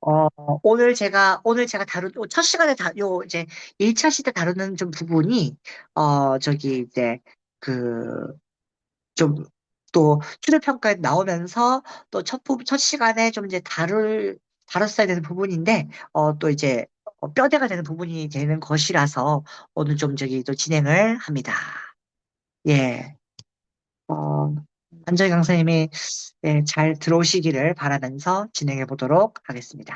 어, 오늘 제가 첫 시간에 이제 1차 시대 다루는 좀 부분이, 저기 이제, 그, 좀, 또, 추려평가에 나오면서 또 첫 시간에 좀 이제 다뤘어야 되는 부분인데, 또 이제, 뼈대가 되는 부분이 되는 것이라서 오늘 좀 저기 또 진행을 합니다. 예. 어, 안정희 강사님이 예, 잘 들어오시기를 바라면서 진행해 보도록 하겠습니다.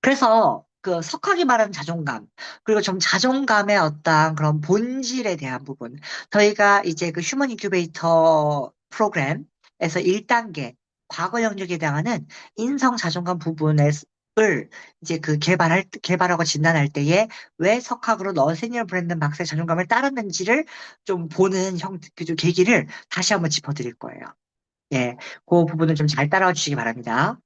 그래서 그 석학이 말하는 자존감, 그리고 좀 자존감의 어떤 그런 본질에 대한 부분. 저희가 이제 그 휴먼 인큐베이터 프로그램에서 1단계 과거 영역에 해당하는 인성 자존감 부분을 이제 그 개발하고 진단할 때에 왜 석학으로 너세니얼 브랜든 박사의 자존감을 따랐는지를 좀 보는 좀 계기를 다시 한번 짚어드릴 거예요. 예, 그 부분을 좀 잘 따라와 주시기 바랍니다.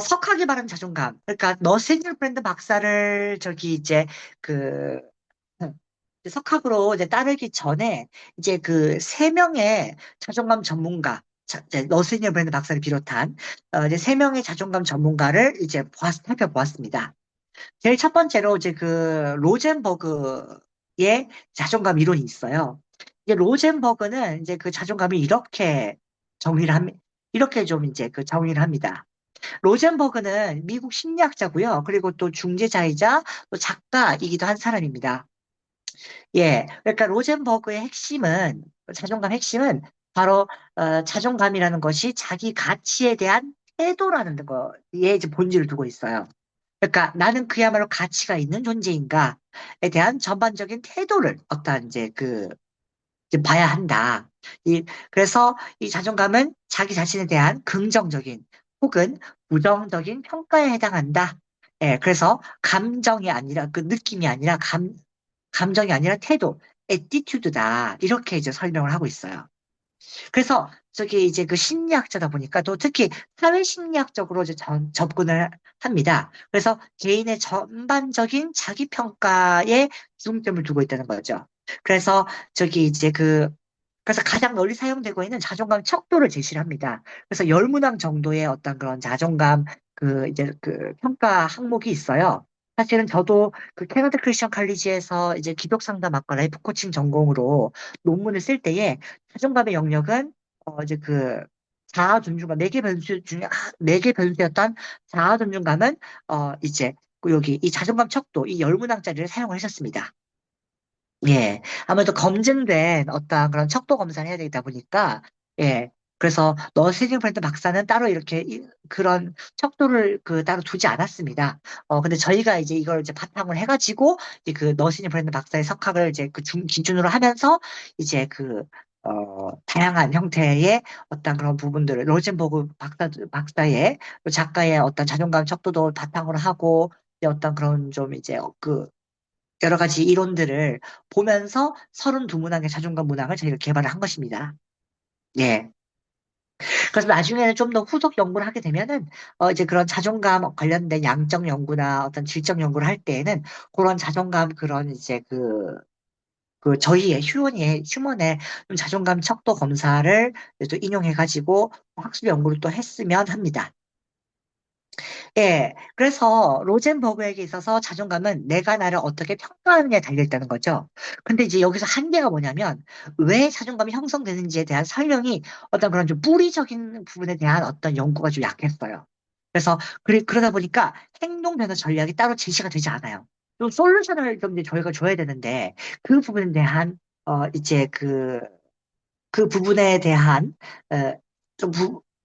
석학이 바른 자존감. 그러니까 너세니얼 브랜드 박사를 저기 이제 그 석학으로 이제 따르기 전에 이제 그 세 명의 자존감 전문가, 이제 너세니얼 브랜드 박사를 비롯한 이제 세 명의 자존감 전문가를 이제 살펴보았습니다. 제일 첫 번째로 이제 그 로젠버그의 자존감 이론이 있어요. 이제 로젠버그는 이제 그 자존감을 이렇게 정의를 합니다. 이렇게 좀 이제 그 정의를 합니다. 로젠버그는 미국 심리학자고요. 그리고 또 중재자이자 또 작가이기도 한 사람입니다. 예. 그러니까 로젠버그의 자존감 핵심은 바로 자존감이라는 것이 자기 가치에 대한 태도라는 거에 이제 본질을 두고 있어요. 그러니까 나는 그야말로 가치가 있는 존재인가에 대한 전반적인 태도를 어떤 이제 봐야 한다. 그래서 이 자존감은 자기 자신에 대한 긍정적인 혹은 부정적인 평가에 해당한다. 예, 그래서 감정이 아니라 그 느낌이 아니라 감정이 아니라 태도, 애티튜드다. 이렇게 이제 설명을 하고 있어요. 그래서 저기 이제 그 심리학자다 보니까 또 특히 사회 심리학적으로 이제 접근을 합니다. 그래서 개인의 전반적인 자기 평가에 중점을 두고 있다는 거죠. 그래서 저기 이제 그래서 가장 널리 사용되고 있는 자존감 척도를 제시를 합니다. 그래서 열 문항 정도의 어떤 그런 자존감 이제 그 평가 항목이 있어요. 사실은 저도 그 캐나다 크리스천 칼리지에서 이제 기독 상담학과 라이프 코칭 전공으로 논문을 쓸 때에 자존감의 영역은 이제 자아 존중감 네 개 변수 중에 네 개 변수였던 자아 존중감은 이제 여기 이 자존감 척도 이 열 문항짜리를 사용을 하셨습니다. 예. 아무래도 검증된 어떤 그런 척도 검사를 해야 되다 보니까, 예. 그래서 너스링 브랜드 박사는 따로 이렇게 그런 척도를 따로 두지 않았습니다. 근데 저희가 이제 이걸 이제 바탕을 해가지고, 이제 그 너스링 브랜드 박사의 석학을 이제 기준으로 하면서, 이제 다양한 형태의 어떤 그런 부분들을, 로젠버그 박사의, 작가의 어떤 자존감 척도도 바탕으로 하고, 이제 어떤 그런 좀 이제 여러 가지 이론들을 보면서 32문항의 자존감 문항을 저희가 개발을 한 것입니다. 예. 그래서 나중에는 좀 더 후속 연구를 하게 되면은, 이제 그런 자존감 관련된 양적 연구나 어떤 질적 연구를 할 때에는 그런 자존감 그런 이제 저희의 휴먼의 좀 자존감 척도 검사를 또 인용해가지고 학술 연구를 또 했으면 합니다. 예. 그래서 로젠버그에게 있어서 자존감은 내가 나를 어떻게 평가하느냐에 달려있다는 거죠. 근데 이제 여기서 한계가 뭐냐면 왜 자존감이 형성되는지에 대한 설명이 어떤 그런 좀 뿌리적인 부분에 대한 어떤 연구가 좀 약했어요. 그래서 그러다 보니까 행동 변화 전략이 따로 제시가 되지 않아요. 좀 솔루션을 좀 이제 저희가 줘야 되는데 그 부분에 대한 이제 그 부분에 대한 어,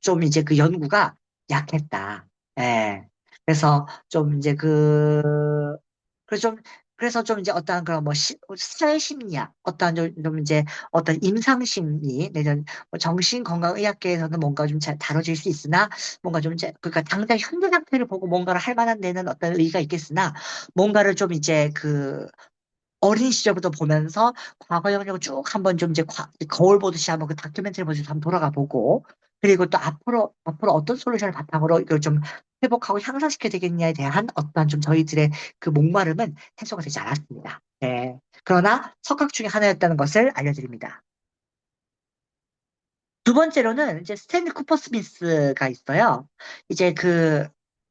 좀 이제 그 연구가 약했다. 예. 그래서 좀 이제 그래서 좀 그래서 좀 이제 어떤 그런 뭐 사회 심리학, 어떤 좀 이제 어떤 임상 심리, 내지는 뭐 정신건강의학계에서는 뭔가 좀 잘 다뤄질 수 있으나 뭔가 좀 이제 그러니까 당장 현재 상태를 보고 뭔가를 할 만한 데는 어떤 의의가 있겠으나 뭔가를 좀 이제 어린 시절부터 보면서 과거 영역을 쭉 한번 좀 이제 거울 보듯이 한번 그 다큐멘터리 보듯이 한번 돌아가 보고 그리고 또 앞으로 어떤 솔루션을 바탕으로 이걸 좀 회복하고 향상시켜야 되겠냐에 대한 어떤 좀 저희들의 그 목마름은 해소가 되지 않았습니다. 네. 그러나 석학 중에 하나였다는 것을 알려드립니다. 두 번째로는 이제 스탠리 쿠퍼 스미스가 있어요. 이제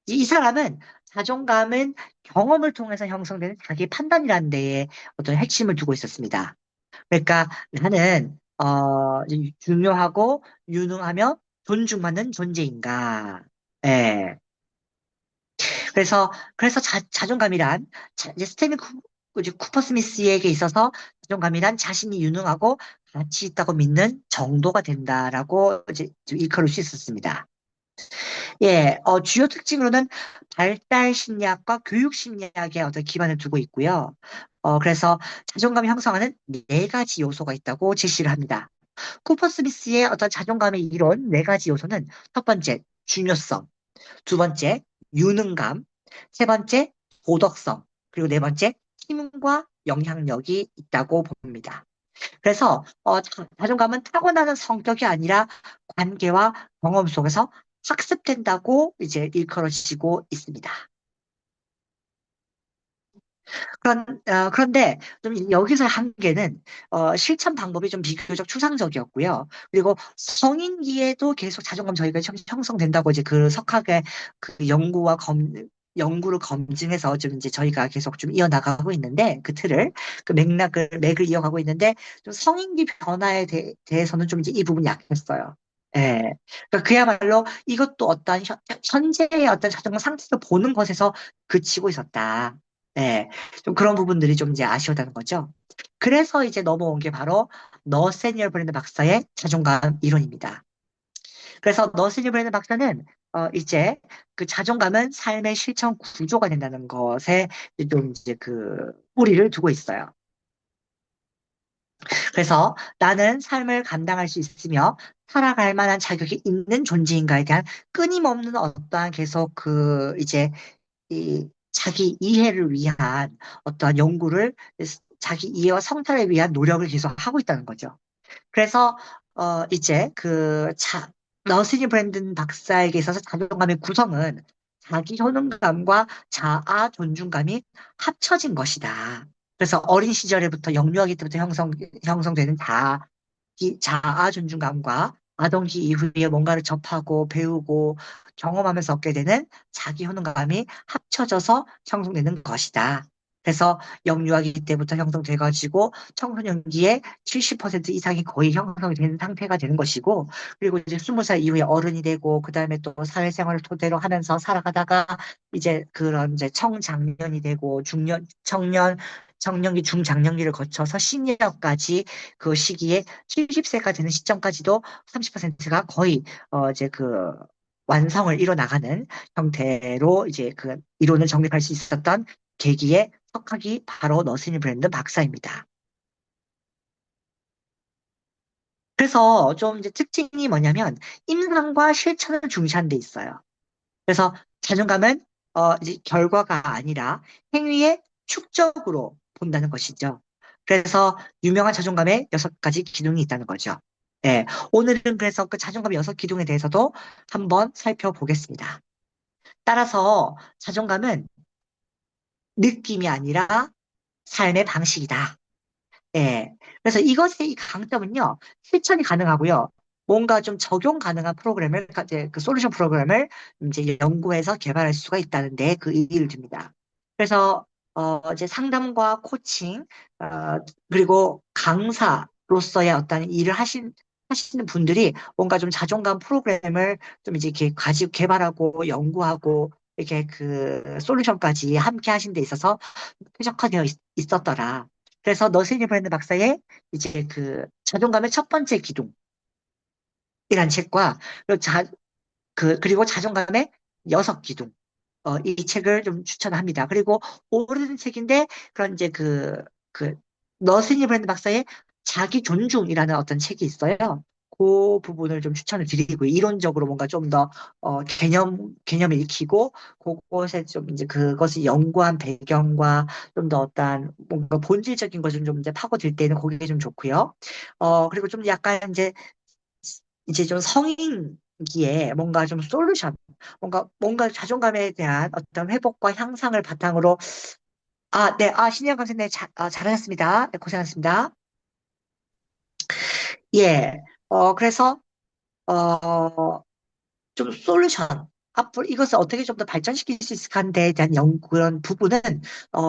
이 사람은 자존감은 경험을 통해서 형성되는 자기 판단이라는 데에 어떤 핵심을 두고 있었습니다. 그러니까 나는, 이제 중요하고 유능하며 존중받는 존재인가. 예. 그래서 자존감이란, 이제 이제 쿠퍼 스미스에게 있어서 자존감이란 자신이 유능하고 가치 있다고 믿는 정도가 된다라고 이제 좀 일컬을 수 있었습니다. 예, 주요 특징으로는 발달 심리학과 교육 심리학의 어떤 기반을 두고 있고요. 그래서 자존감을 형성하는 네 가지 요소가 있다고 제시를 합니다. 쿠퍼 스미스의 어떤 자존감의 이론 네 가지 요소는 첫 번째, 중요성. 두 번째, 유능감. 세 번째, 도덕성. 그리고 네 번째, 힘과 영향력이 있다고 봅니다. 그래서 자존감은 타고나는 성격이 아니라 관계와 경험 속에서 학습된다고 이제 일컬어지고 있습니다. 그런데 좀 여기서 한계는 실천 방법이 좀 비교적 추상적이었고요. 그리고 성인기에도 계속 자존감 저희가 형성된다고 이제 그 석학의 그 연구를 검증해서 좀 이제 저희가 계속 좀 이어나가고 있는데 그 틀을 그 맥을 이어가고 있는데 좀 성인기 변화에 대해서는 좀 이제 이 부분이 약했어요. 예. 그러니까 그야말로 이것도 어떤 현재의 어떤 자존감 상태를 보는 것에서 그치고 있었다. 예. 좀 그런 부분들이 좀 이제 아쉬웠다는 거죠. 그래서 이제 넘어온 게 바로 너세니얼 브랜드 박사의 자존감 이론입니다. 그래서 너세니얼 브랜드 박사는 이제 그 자존감은 삶의 실천 구조가 된다는 것에 좀 이제 그 뿌리를 두고 있어요. 그래서 나는 삶을 감당할 수 있으며 살아갈 만한 자격이 있는 존재인가에 대한 끊임없는 어떠한 계속 이제 이 자기 이해를 위한 어떠한 연구를 자기 이해와 성찰을 위한 노력을 계속 하고 있다는 거죠. 그래서 이제 너스니 브랜든 박사에게 있어서 자존감의 구성은 자기 효능감과 자아 존중감이 합쳐진 것이다. 그래서 어린 시절에부터 영유아기 때부터 형성되는 자아 존중감과 아동기 이후에 뭔가를 접하고 배우고 경험하면서 얻게 되는 자기 효능감이 합쳐져서 형성되는 것이다. 그래서 영유아기 때부터 형성돼가지고 청소년기에 70% 이상이 거의 형성이 된 상태가 되는 것이고, 그리고 이제 20살 이후에 어른이 되고, 그 다음에 또 사회생활을 토대로 하면서 살아가다가 이제 그런 이제 청장년이 되고, 청년기, 중장년기를 거쳐서 시니어까지 그 시기에 70세가 되는 시점까지도 30%가 거의 이제 완성을 이뤄나가는 형태로 이제 그 이론을 정립할 수 있었던 계기의 석학이 바로 너스니 브랜든 박사입니다. 그래서 좀 이제 특징이 뭐냐면 임상과 실천을 중시한 데 있어요. 그래서 자존감은 이제 결과가 아니라 행위의 축적으로 본다는 것이죠. 그래서 유명한 자존감의 여섯 가지 기둥이 있다는 거죠. 네, 오늘은 그래서 그 자존감 여섯 기둥에 대해서도 한번 살펴보겠습니다. 따라서 자존감은 느낌이 아니라 삶의 방식이다. 예. 그래서 이것의 이 강점은요, 실천이 가능하고요. 뭔가 좀 적용 가능한 이제 그 솔루션 프로그램을 이제 연구해서 개발할 수가 있다는데 그 의의를 둡니다. 그래서, 이제 상담과 코칭, 그리고 강사로서의 어떤 일을 하시는 분들이 뭔가 좀 자존감 프로그램을 좀 이제 이렇게 가지고 개발하고 연구하고 이렇게 그 솔루션까지 함께 하신 데 있어서 쾌적화되어 있었더라. 그래서 너스니 브랜드 박사의 이제 그 자존감의 첫 번째 기둥이란 책과 그리고 그리고 자존감의 여섯 기둥. 이 책을 좀 추천합니다. 그리고 오래된 책인데 그런 이제 그 너스니 브랜드 박사의 자기 존중이라는 어떤 책이 있어요. 그 부분을 좀 추천을 드리고 이론적으로 뭔가 좀 더 개념을 익히고 그것에 좀 이제 그것을 연구한 배경과 좀 더 어떤 뭔가 본질적인 것을 좀 이제 파고들 때는 그게 좀 좋고요. 그리고 좀 약간 이제 좀 성인기에 뭔가 좀 솔루션, 뭔가 자존감에 대한 어떤 회복과 향상을 바탕으로, 네, 신혜영 강사님 잘하셨습니다. 네, 고생하셨습니다. 예, 그래서 어, 좀 솔루션, 앞으로 이것을 어떻게 좀 더 발전시킬 수 있을까에 대한 그런 부분은,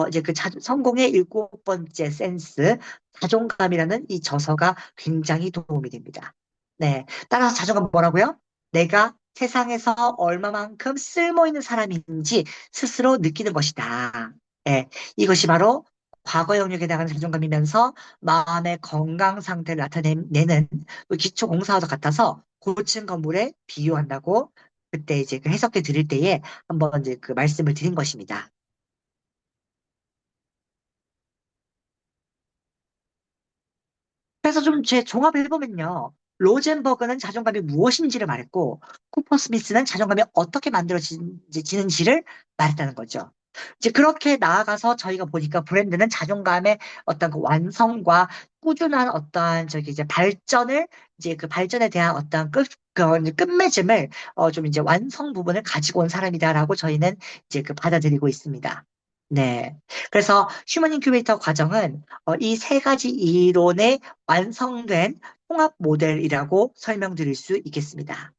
이제 그 성공의 일곱 번째 센스, 자존감이라는 이 저서가 굉장히 도움이 됩니다. 네. 따라서 자존감 뭐라고요? 내가 세상에서 얼마만큼 쓸모 있는 사람인지 스스로 느끼는 것이다. 네. 이것이 바로 과거 영역에 나가는 자존감이면서 마음의 건강 상태를 나타내는 기초 공사와도 같아서 고층 건물에 비유한다고 그때 이제 그 해석해 드릴 때에 한번 이제 그 말씀을 드린 것입니다. 그래서 좀 제 종합을 해보면요. 로젠버그는 자존감이 무엇인지를 말했고, 쿠퍼 스미스는 자존감이 어떻게 만들어지는지를 말했다는 거죠. 이제 그렇게 나아가서 저희가 보니까 브랜드는 자존감의 어떤 그 완성과 꾸준한 어떠한 저기 이제 발전을 이제 그 발전에 대한 어떤 끝맺음을 좀 이제 완성 부분을 가지고 온 사람이다라고 저희는 이제 그 받아들이고 있습니다. 네. 그래서 휴먼 인큐베이터 과정은 이 세 가지 이론의 완성된 통합 모델이라고 설명드릴 수 있겠습니다.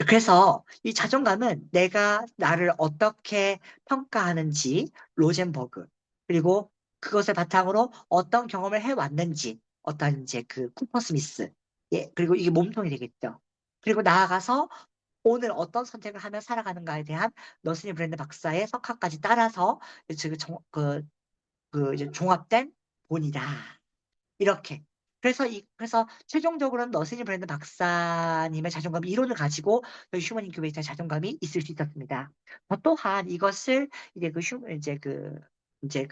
그래서 이 자존감은 내가 나를 어떻게 평가하는지, 로젠버그, 그리고 그것을 바탕으로 어떤 경험을 해왔는지, 어떤 이제 그 쿠퍼 스미스, 예, 그리고 이게 몸통이 되겠죠. 그리고 나아가서 오늘 어떤 선택을 하며 살아가는가에 대한 너스니 브랜드 박사의 석학까지 따라서 그, 이제 종합된 본이다. 이렇게. 그래서 최종적으로는 너스니 브랜드 박사님의 자존감 이론을 가지고 저희 휴먼 인큐베이터 자존감이 있을 수 있었습니다. 또한 이것을 이제 그 이제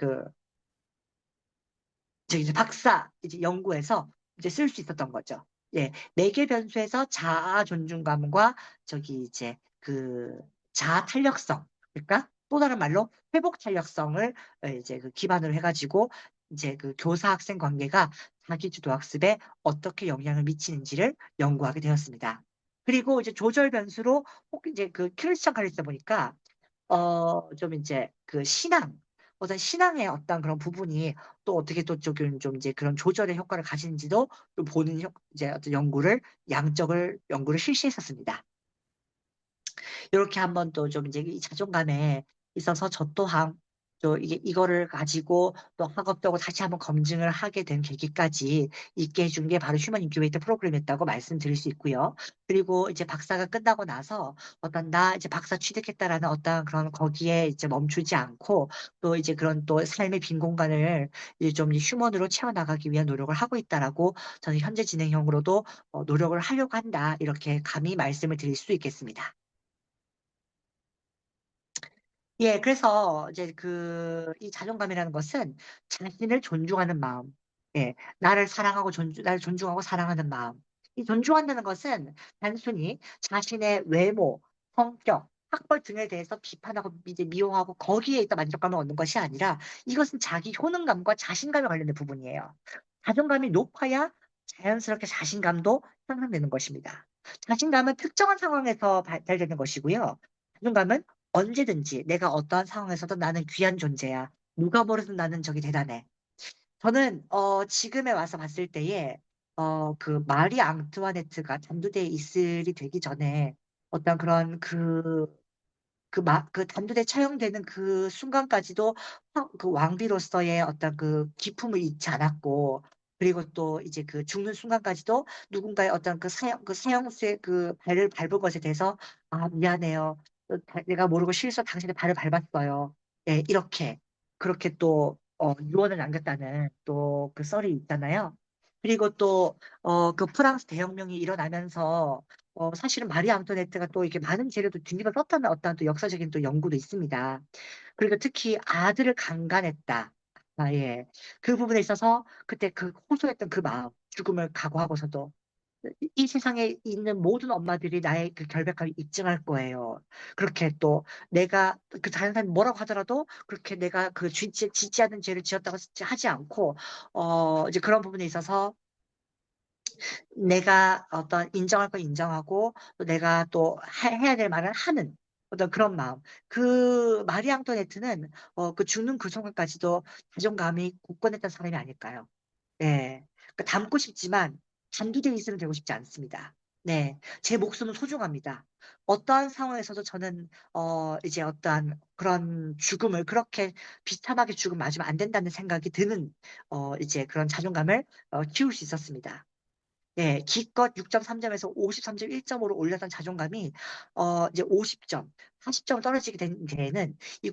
박사 이제 연구에서 이제 쓸 수 있었던 거죠. 예, 매개 변수에서 자아 존중감과 저기 이제 그 자아 탄력성, 그러니까 또 다른 말로 회복 탄력성을 이제 그 기반으로 해가지고 이제 그 교사 학생 관계가 자기 주도 학습에 어떻게 영향을 미치는지를 연구하게 되었습니다. 그리고 이제 조절 변수로 혹 이제 그 크리스천 칼리스 보니까 좀 이제 그 어떤 신앙의 어떤 그런 부분이 또 어떻게 또 조금 좀 이제 그런 조절의 효과를 가지는지도 또 보는 이제 어떤 양적을 연구를 실시했었습니다. 이렇게 한번 또 좀 이제 이 자존감에 있어서 저 또한 또 이거를 가지고 또 학업적으로 다시 한번 검증을 하게 된 계기까지 있게 해준 게 바로 휴먼 인큐베이터 프로그램이었다고 말씀드릴 수 있고요. 그리고 이제 박사가 끝나고 나서 나 이제 박사 취득했다라는 어떤 그런 거기에 이제 멈추지 않고 또 이제 그런 또 삶의 빈 공간을 이제 좀 휴먼으로 채워나가기 위한 노력을 하고 있다라고 저는 현재 진행형으로도 노력을 하려고 한다. 이렇게 감히 말씀을 드릴 수 있겠습니다. 예, 그래서 이제 이 자존감이라는 것은 자신을 존중하는 마음, 예, 나를 존중하고 사랑하는 마음. 이 존중한다는 것은 단순히 자신의 외모, 성격, 학벌 등에 대해서 비판하고 이제 미워하고 거기에 있다 만족감을 얻는 것이 아니라 이것은 자기 효능감과 자신감에 관련된 부분이에요. 자존감이 높아야 자연스럽게 자신감도 향상되는 것입니다. 자신감은 특정한 상황에서 발달되는 것이고요. 자존감은 언제든지 내가 어떠한 상황에서도 나는 귀한 존재야. 누가 뭐래도 나는 저기 대단해. 저는 지금에 와서 봤을 때에 그 마리 앙투아네트가 단두대에 이슬이 되기 전에 어떤 그런 그 단두대 처형되는 그 순간까지도 그 왕비로서의 어떤 그 기품을 잃지 않았고, 그리고 또 이제 그 죽는 순간까지도 누군가의 어떤 그 사형수의 그 발을 밟은 것에 대해서, 아, 미안해요. 내가 모르고 실수 당신의 발을 밟았어요. 예, 그렇게 또, 유언을 남겼다는 또 그 썰이 있잖아요. 그리고 또, 그 프랑스 대혁명이 일어나면서 사실은 마리 앙토네트가 또 이렇게 많은 재료도 뒤집어 썼다는 어떤 또 역사적인 또 연구도 있습니다. 그리고 특히 아들을 강간했다. 아, 예. 그 부분에 있어서 그때 그 호소했던 그 마음, 죽음을 각오하고서도 이 세상에 있는 모든 엄마들이 나의 그 결백함을 입증할 거예요. 그렇게 또 내가 그 다른 사람이 뭐라고 하더라도 그렇게 내가 그 짓지 않은 죄를 지었다고 하지 않고 이제 그런 부분에 있어서 내가 어떤 인정할 건 인정하고 또 내가 또 해야 될 말은 하는 어떤 그런 마음. 그 마리 앙토네트는 그 죽는 그 순간까지도 자존감이 굳건했던 사람이 아닐까요? 예. 그 닮고 싶지만 단두대 이슬은 되고 싶지 않습니다. 네, 제 목숨은 소중합니다. 어떠한 상황에서도 저는 이제 어떠한 그런 죽음을 그렇게 비참하게 죽음 맞으면 안 된다는 생각이 드는 이제 그런 자존감을 키울 수 있었습니다. 네, 기껏 6.3점에서 53.1점으로 올렸던 자존감이 이제 50점, 40점 떨어지게 된 데에는 이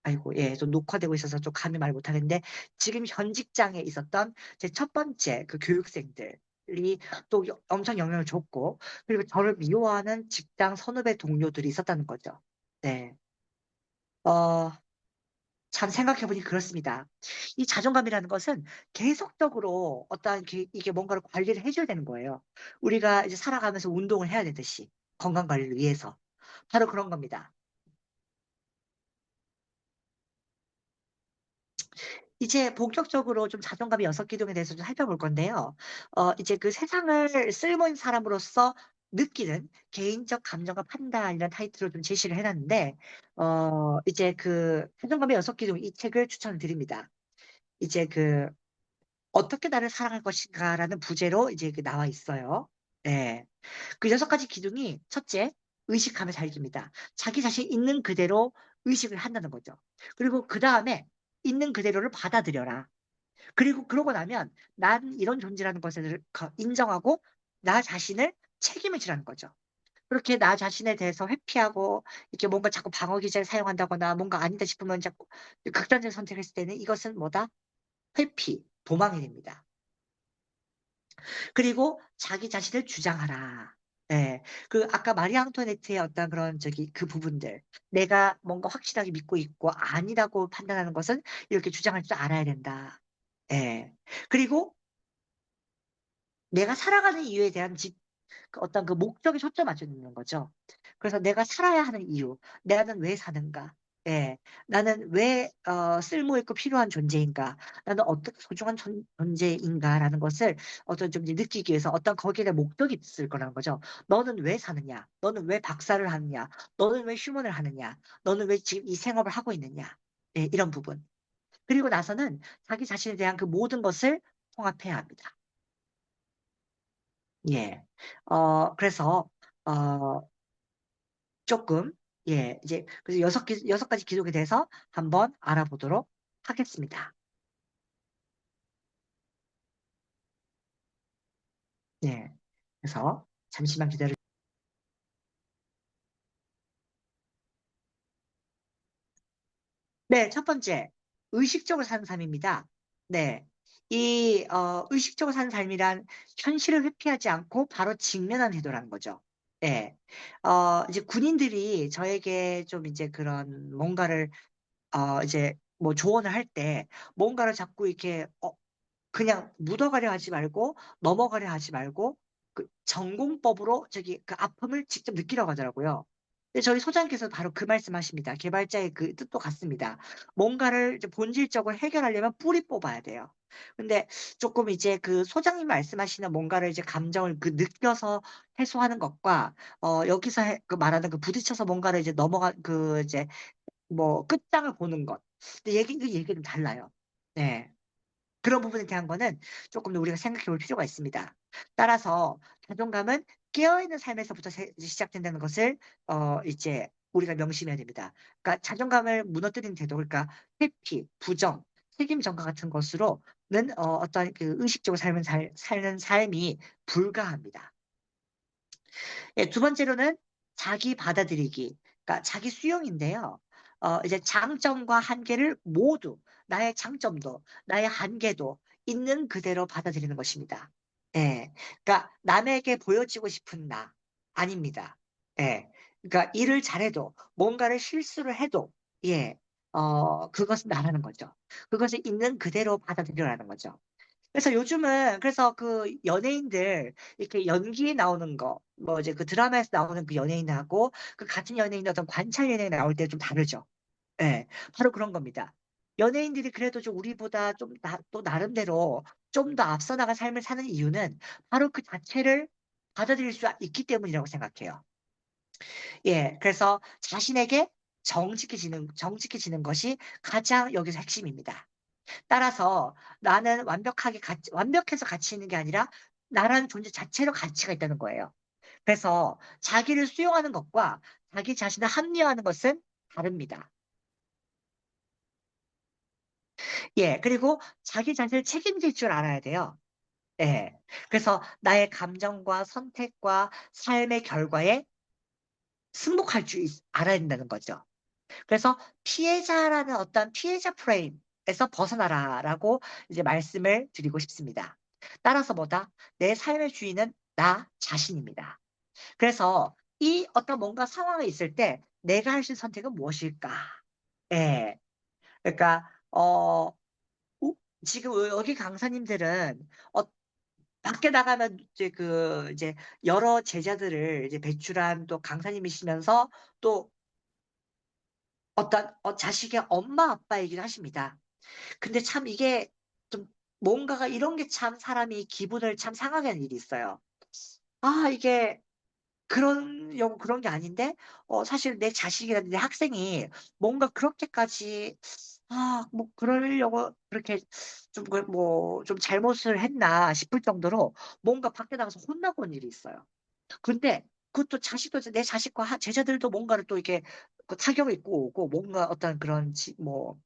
아이고, 예, 좀 녹화되고 있어서 좀 감히 말 못하겠는데, 지금 현 직장에 있었던 제 첫 번째 그 교육생들이 또 엄청 영향을 줬고, 그리고 저를 미워하는 직장 선후배 동료들이 있었다는 거죠. 네. 어, 참 생각해보니 그렇습니다. 이 자존감이라는 것은 계속적으로 어떠한 이게 뭔가를 관리를 해줘야 되는 거예요. 우리가 이제 살아가면서 운동을 해야 되듯이, 건강 관리를 위해서. 바로 그런 겁니다. 이제 본격적으로 좀 자존감의 여섯 기둥에 대해서 좀 살펴볼 건데요. 이제 그 세상을 쓸모있는 사람으로서 느끼는 개인적 감정과 판단이라는 타이틀로 좀 제시를 해놨는데, 이제 그 자존감의 여섯 기둥 이 책을 추천을 드립니다. 이제 그 어떻게 나를 사랑할 것인가라는 부제로 이제 그 나와 있어요. 네. 그 여섯 가지 기둥이 첫째, 의식하며 살기입니다. 자기 자신 있는 그대로 의식을 한다는 거죠. 그리고 그 다음에 있는 그대로를 받아들여라. 그리고 그러고 나면 난 이런 존재라는 것을 인정하고 나 자신을 책임을 지라는 거죠. 그렇게 나 자신에 대해서 회피하고 이렇게 뭔가 자꾸 방어 기제를 사용한다거나 뭔가 아니다 싶으면 자꾸 극단적 선택을 했을 때는 이것은 뭐다? 회피, 도망이 됩니다. 그리고 자기 자신을 주장하라. 예. 그 아까 마리 앙토네트의 어떤 그런 저기 그 부분들 내가 뭔가 확실하게 믿고 있고 아니라고 판단하는 것은 이렇게 주장할 줄 알아야 된다. 예. 그리고 내가 살아가는 이유에 대한 그 어떤 그 목적에 초점 맞추는 거죠. 그래서 내가 살아야 하는 이유, 나는 왜 사는가? 예, 나는 왜 쓸모있고 필요한 존재인가? 나는 어떻게 소중한 존재인가라는 것을 어떤 좀 이제 느끼기 위해서 어떤 거기에 대한 목적이 있을 거라는 거죠. 너는 왜 사느냐? 너는 왜 박사를 하느냐? 너는 왜 휴먼을 하느냐? 너는 왜 지금 이 생업을 하고 있느냐? 예, 이런 부분. 그리고 나서는 자기 자신에 대한 그 모든 것을 통합해야 합니다. 예. 그래서, 조금, 예, 이제, 그래서 여섯 가지 기록에 대해서 한번 알아보도록 하겠습니다. 예. 그래서, 잠시만 기다려. 네, 첫 번째, 의식적으로 사는 삶입니다. 네. 의식적으로 사는 삶이란 현실을 회피하지 않고 바로 직면한 태도라는 거죠. 예. 이제 군인들이 저에게 좀 이제 그런 뭔가를, 이제 뭐 조언을 할 때 뭔가를 자꾸 이렇게, 그냥 묻어가려 하지 말고 넘어가려 하지 말고 그 전공법으로 저기 그 아픔을 직접 느끼려고 하더라고요. 근데 저희 소장님께서 바로 그 말씀하십니다. 개발자의 그 뜻도 같습니다. 뭔가를 이제 본질적으로 해결하려면 뿌리 뽑아야 돼요. 근데 조금 이제 그 소장님 말씀하시는 뭔가를 이제 감정을 그 느껴서 해소하는 것과 여기서 그 말하는 그 부딪혀서 뭔가를 이제 넘어가 그 이제 뭐 끝장을 보는 것. 근데 얘기 좀 달라요. 네. 그런 부분에 대한 거는 조금 더 우리가 생각해 볼 필요가 있습니다. 따라서 자존감은 깨어있는 삶에서부터 시작된다는 것을 이제 우리가 명심해야 됩니다. 그러니까 자존감을 무너뜨리는 태도, 그러니까 회피, 부정, 책임 전가 같은 것으로는 어떤 그 의식적으로 사는 삶이 불가합니다. 예, 두 번째로는 자기 받아들이기, 그러니까 자기 수용인데요. 이제 장점과 한계를 모두 나의 장점도 나의 한계도 있는 그대로 받아들이는 것입니다. 예, 그러니까 남에게 보여지고 싶은 나 아닙니다. 예, 그러니까 일을 잘해도 뭔가를 실수를 해도 예, 그것은 나라는 거죠. 그것을 있는 그대로 받아들여라는 거죠. 그래서 요즘은 그래서 그 연예인들 이렇게 연기에 나오는 거, 뭐 이제 그 드라마에서 나오는 그 연예인하고 그 같은 연예인 어떤 관찰 연예인 나올 때 좀 다르죠. 예, 바로 그런 겁니다. 연예인들이 그래도 좀 우리보다 좀 또 나름대로 좀 더 앞서 나간 삶을 사는 이유는 바로 그 자체를 받아들일 수 있기 때문이라고 생각해요. 예, 그래서 자신에게 정직해지는 것이 가장 여기서 핵심입니다. 따라서 나는 완벽해서 가치 있는 게 아니라 나라는 존재 자체로 가치가 있다는 거예요. 그래서 자기를 수용하는 것과 자기 자신을 합리화하는 것은 다릅니다. 예, 그리고 자기 자신을 책임질 줄 알아야 돼요. 예. 그래서 나의 감정과 선택과 삶의 결과에 승복할 줄 알아야 된다는 거죠. 그래서 피해자라는 어떤 피해자 프레임에서 벗어나라라고 이제 말씀을 드리고 싶습니다. 따라서 뭐다? 내 삶의 주인은 나 자신입니다. 그래서 이 어떤 뭔가 상황이 있을 때 내가 할 수 있는 선택은 무엇일까? 예. 그러니까, 지금 여기 강사님들은 밖에 나가면 이제 여러 제자들을 이제 배출한 또 강사님이시면서 또 어떤 자식의 엄마 아빠이기도 하십니다. 근데 참 이게 좀 뭔가가 이런 게 참 사람이 기분을 참 상하게 하는 일이 있어요. 아, 이게 그러려고 그런 게 아닌데, 사실 내 자식이라든지 내 학생이 뭔가 그렇게까지, 뭐, 그러려고 그렇게 좀, 뭐, 좀 잘못을 했나 싶을 정도로 뭔가 밖에 나가서 혼나고 온 일이 있어요. 근데 그것도 자식도 내 자식과 제자들도 뭔가를 또 이렇게 그 타격을 입고 오고 뭔가 어떤 그런 뭐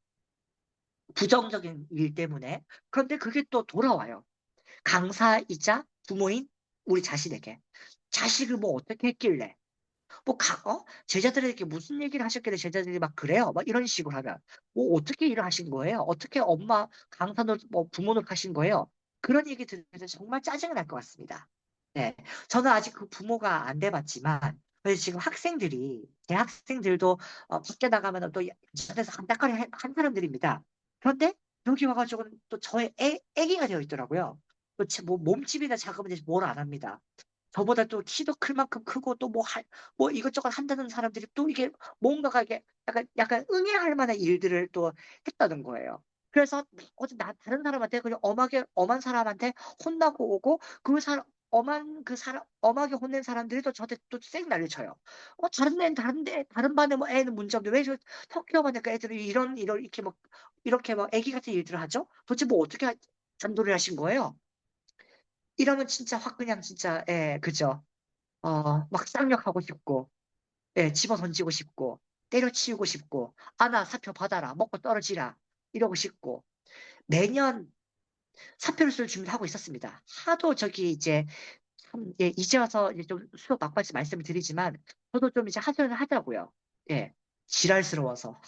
부정적인 일 때문에 그런데 그게 또 돌아와요. 강사이자 부모인 우리 자신에게 자식을 뭐 어떻게 했길래 뭐 제자들에게 무슨 얘기를 하셨길래 제자들이 막 그래요 막 이런 식으로 하면 뭐 어떻게 일을 하신 거예요? 어떻게 엄마 강사노 뭐 부모노 하신 거예요? 그런 얘기 들으면 정말 짜증이 날 것 같습니다. 네. 저는 아직 그 부모가 안 돼봤지만, 그래서 지금 제 학생들도 밖에 나가면 또 전에서 한따까리 한 사람들입니다. 그런데 여기 와가지고는 또 저의 애기가 되어 있더라고요. 뭐 몸집이나 작으면 이제 뭘 안 합니다. 저보다 또 키도 클 만큼 크고 또 뭐 이것저것 한다는 사람들이 또 이게 뭔가가 이게 약간 응애할 만한 일들을 또 했다는 거예요. 그래서 어제 다른 사람한테 그냥 엄한 사람한테 혼나고 오고 그 사람 엄하게 혼낸 사람들이 또 저한테 또 쌩 난리쳐요. 다른 애는 다른데, 다른 반에 뭐 애는 문제 없는데 왜 저 터키어만 애들이 이렇게 막 애기 같은 일들을 하죠? 도대체 뭐 어떻게 잔소리를 하신 거예요? 이러면 진짜 확 그냥 진짜, 예, 그죠. 막 쌍욕하고 싶고, 예, 집어 던지고 싶고, 때려치우고 싶고, 아나 사표 받아라, 먹고 떨어지라, 이러고 싶고, 매년 사표를 쓸 준비를 하고 있었습니다. 하도 저기 이제 참, 예, 이제 와서 이제 좀 수업 막바지 말씀을 드리지만, 저도 좀 이제 하소연을 하더라고요. 예, 지랄스러워서.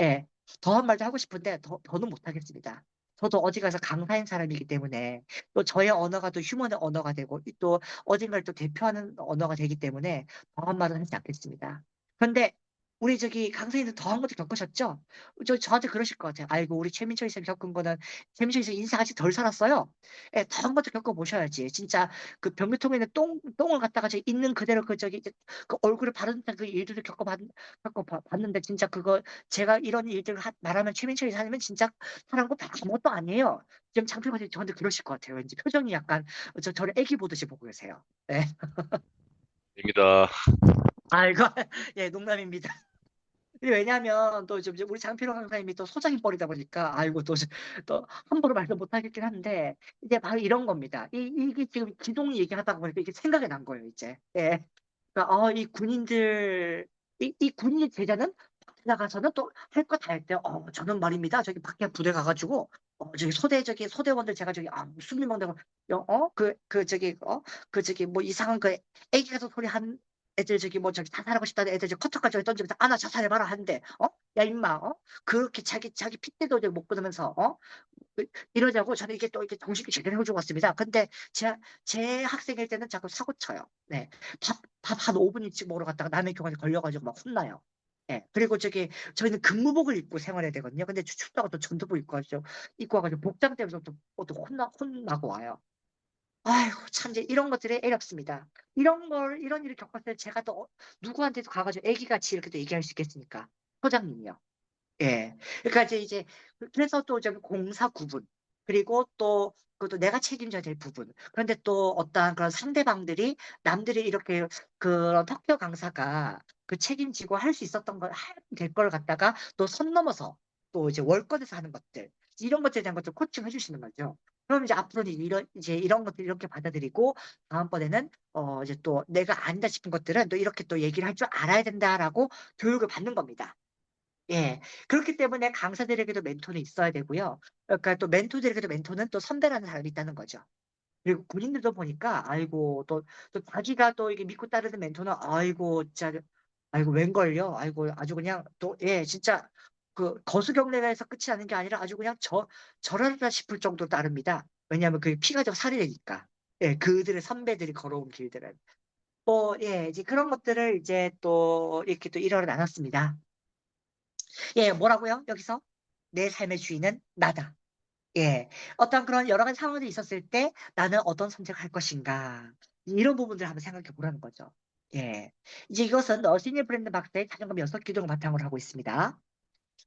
예, 더한 말도 하고 싶은데, 더는 못하겠습니다. 저도 어디 가서 강사인 사람이기 때문에, 또 저의 언어가 또 휴먼의 언어가 되고, 또 어딘가를 또 대표하는 언어가 되기 때문에, 더한 말은 하지 않겠습니다. 그런데, 우리 저기 강사님들 더한 것도 겪으셨죠? 저한테 그러실 것 같아요. 아이고, 우리 최민철 쌤 겪은 거는, 최민철 쌤 인생 아직 덜 살았어요. 예, 더한 것도 겪어보셔야지. 진짜 그 변기통에 있는 똥을 갖다가 있는 그대로 그 얼굴을 바르는 그 일들을 겪어봤는데, 진짜 그거 제가 이런 일들을 말하면 최민철 이사님은 진짜 사람고 아무것도 아니에요. 지금 장필관님 저한테 그러실 것 같아요. 왠지 표정이 약간 저를 애기 보듯이 보고 계세요. 네. 입니다. 아이고, 예, 농담입니다. 왜냐하면 또 이제 우리 장필호 강사님이 또 소장님 뻘이다 보니까 아이고 또 함부로 말도 못 하겠긴 한데 이제 바로 이런 겁니다. 이게 지금 기동 얘기하다 보니까 이게 생각이 난 거예요, 이제. 예. 그러니까 이 군인들 이 군인 제자는 밖에 나가서는 또 할 거 다 했대요. 저는 말입니다. 저기 밖에 부대 가가지고 저기 소대원들 제가 저기 수비병들 저기 뭐 이상한 그 애기 같은 소리 한 애들 저기 뭐 저기 자살하고 싶다는 애들 저기 커터까지 던지면서 나 자살해봐라 한대. 야 임마 그렇게 자기 핏대도 이제 못 끊으면서 이러자고 저는 이게 또 이렇게 정식이 제대로 해주고 왔습니다. 근데 제 학생일 때는 자꾸 사고 쳐요. 네. 밥 한 5분 일찍 먹으러 갔다가 남의 교관에 걸려가지고 막 혼나요. 예. 그리고 저희는 근무복을 입고 생활해야 되거든요. 근데 춥다고 또 전투복 입고 와가지고 복장 때문에 또 혼나고 와요. 아이고, 참, 이제 이런 것들이 애롭습니다. 이런 일을 겪었을 때 제가 또 누구한테도 가가지고 애기같이 이렇게 또 얘기할 수 있겠습니까? 소장님이요. 예. 그러니까 그래서 또 저기 공사 구분. 그리고 또, 그것도 내가 책임져야 될 부분. 그런데 또 어떠한 그런 상대방들이, 남들이 이렇게 그런 터키어 강사가 그 책임지고 할 수 있었던 될 걸 갖다가 또 선 넘어서 또 이제 월권에서 하는 것들. 이런 것들에 대한 것들 코칭 해주시는 거죠. 그럼 이제 앞으로는 이런 것들 이렇게 받아들이고, 다음번에는, 이제 또 내가 안다 싶은 것들은 또 이렇게 또 얘기를 할 줄 알아야 된다라고 교육을 받는 겁니다. 예. 그렇기 때문에 강사들에게도 멘토는 있어야 되고요. 그러니까 또 멘토들에게도 멘토는 또 선배라는 사람이 있다는 거죠. 그리고 군인들도 보니까, 아이고, 또 자기가 또 이게 믿고 따르는 멘토는, 아이고, 진짜, 아이고, 웬걸요? 아이고, 아주 그냥 또, 예, 진짜, 그, 거수경례에서 끝이 나는 게 아니라 아주 그냥 저러다 싶을 정도로 따릅니다. 왜냐하면 그 피가 좀 살이 되니까. 예, 그들의 선배들이 걸어온 길들은. 뭐, 예, 이제 그런 것들을 이제 또, 이렇게 또 일화로 나눴습니다. 예, 뭐라고요? 여기서? 내 삶의 주인은 나다. 예. 어떤 그런 여러 가지 상황들이 있었을 때 나는 어떤 선택을 할 것인가. 이런 부분들을 한번 생각해 보라는 거죠. 예. 이제 이것은 어시니 브랜드 박사의 자존감 6기둥을 바탕으로 하고 있습니다.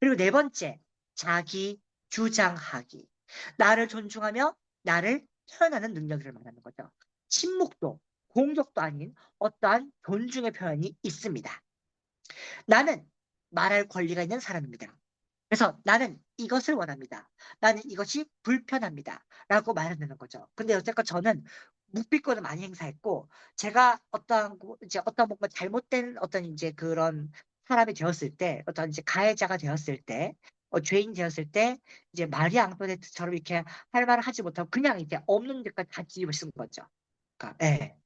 그리고 네 번째, 자기 주장하기. 나를 존중하며 나를 표현하는 능력을 말하는 거죠. 침묵도 공격도 아닌 어떠한 존중의 표현이 있습니다. 나는 말할 권리가 있는 사람입니다. 그래서 나는 이것을 원합니다. 나는 이것이 불편합니다. 라고 말하는 거죠. 근데 여태껏 저는 묵비권을 많이 행사했고, 제가 이제 어떤 뭔가 잘못된 어떤 이제 그런 사람이 되었을 때, 어떤 이제 가해자가 되었을 때, 죄인 되었을 때, 이제 마리 앙토네트처럼 이렇게 할 말을 하지 못하고 그냥 이제 없는 데까지 다 뒤집어 쓴 거죠. 그러니까, 예.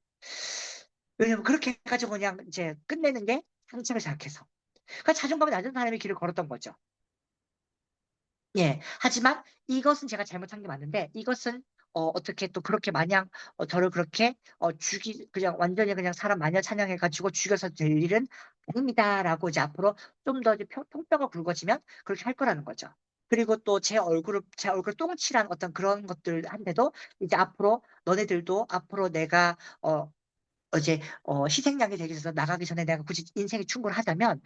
왜냐면 그렇게 해가지고 그냥 이제 끝내는 게 상처를 자극해서. 그러니까 자존감이 낮은 사람이 길을 걸었던 거죠. 예. 하지만 이것은 제가 잘못한 게 맞는데 이것은 어떻게 또 그렇게 마냥 저를 그렇게 그냥 완전히 그냥 사람 마녀 찬양해가지고 죽여서 될 일은 아닙니다라고 이제 앞으로 좀 더 이제 통뼈가 굵어지면 그렇게 할 거라는 거죠. 그리고 또 제 얼굴 똥칠한 어떤 그런 것들한테도 이제 앞으로 너네들도 앞으로 내가 희생양이 되기 위해서 나가기 전에 내가 굳이 인생이 충분하다면,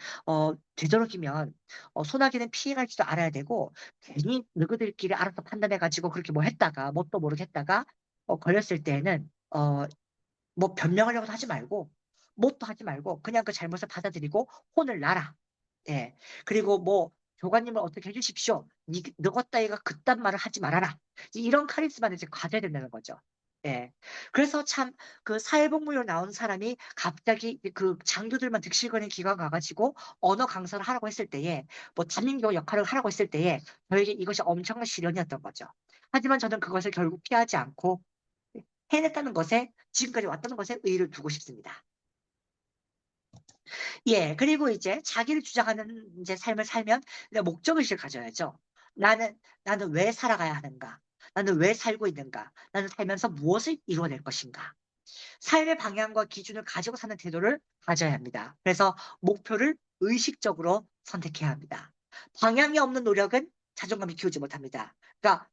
되도록이면, 소나기는 피해갈지도 알아야 되고, 괜히 너희들끼리 알아서 판단해가지고 그렇게 뭐 했다가, 뭣도 모르겠다가, 걸렸을 때에는, 뭐 변명하려고 하지 말고, 뭣도 하지 말고, 그냥 그 잘못을 받아들이고, 혼을 놔라. 예. 그리고 뭐, 교관님을 어떻게 해주십시오. 너 따위가 그딴 말을 하지 말아라. 이런 카리스마를 이제 가져야 된다는 거죠. 예. 그래서 참, 그 사회복무로 나온 사람이 갑자기 그 장교들만 득실거리는 기관 가가지고 언어 강사를 하라고 했을 때에, 뭐 담임교 역할을 하라고 했을 때에, 저에게 이것이 엄청난 시련이었던 거죠. 하지만 저는 그것을 결국 피하지 않고 해냈다는 것에, 지금까지 왔다는 것에 의의를 두고 싶습니다. 예, 그리고 이제 자기를 주장하는 이제 삶을 살면 이제 목적의식을 가져야죠. 나는 왜 살아가야 하는가? 나는 왜 살고 있는가? 나는 살면서 무엇을 이루어낼 것인가? 삶의 방향과 기준을 가지고 사는 태도를 가져야 합니다. 그래서 목표를 의식적으로 선택해야 합니다. 방향이 없는 노력은 자존감이 키우지 못합니다. 그러니까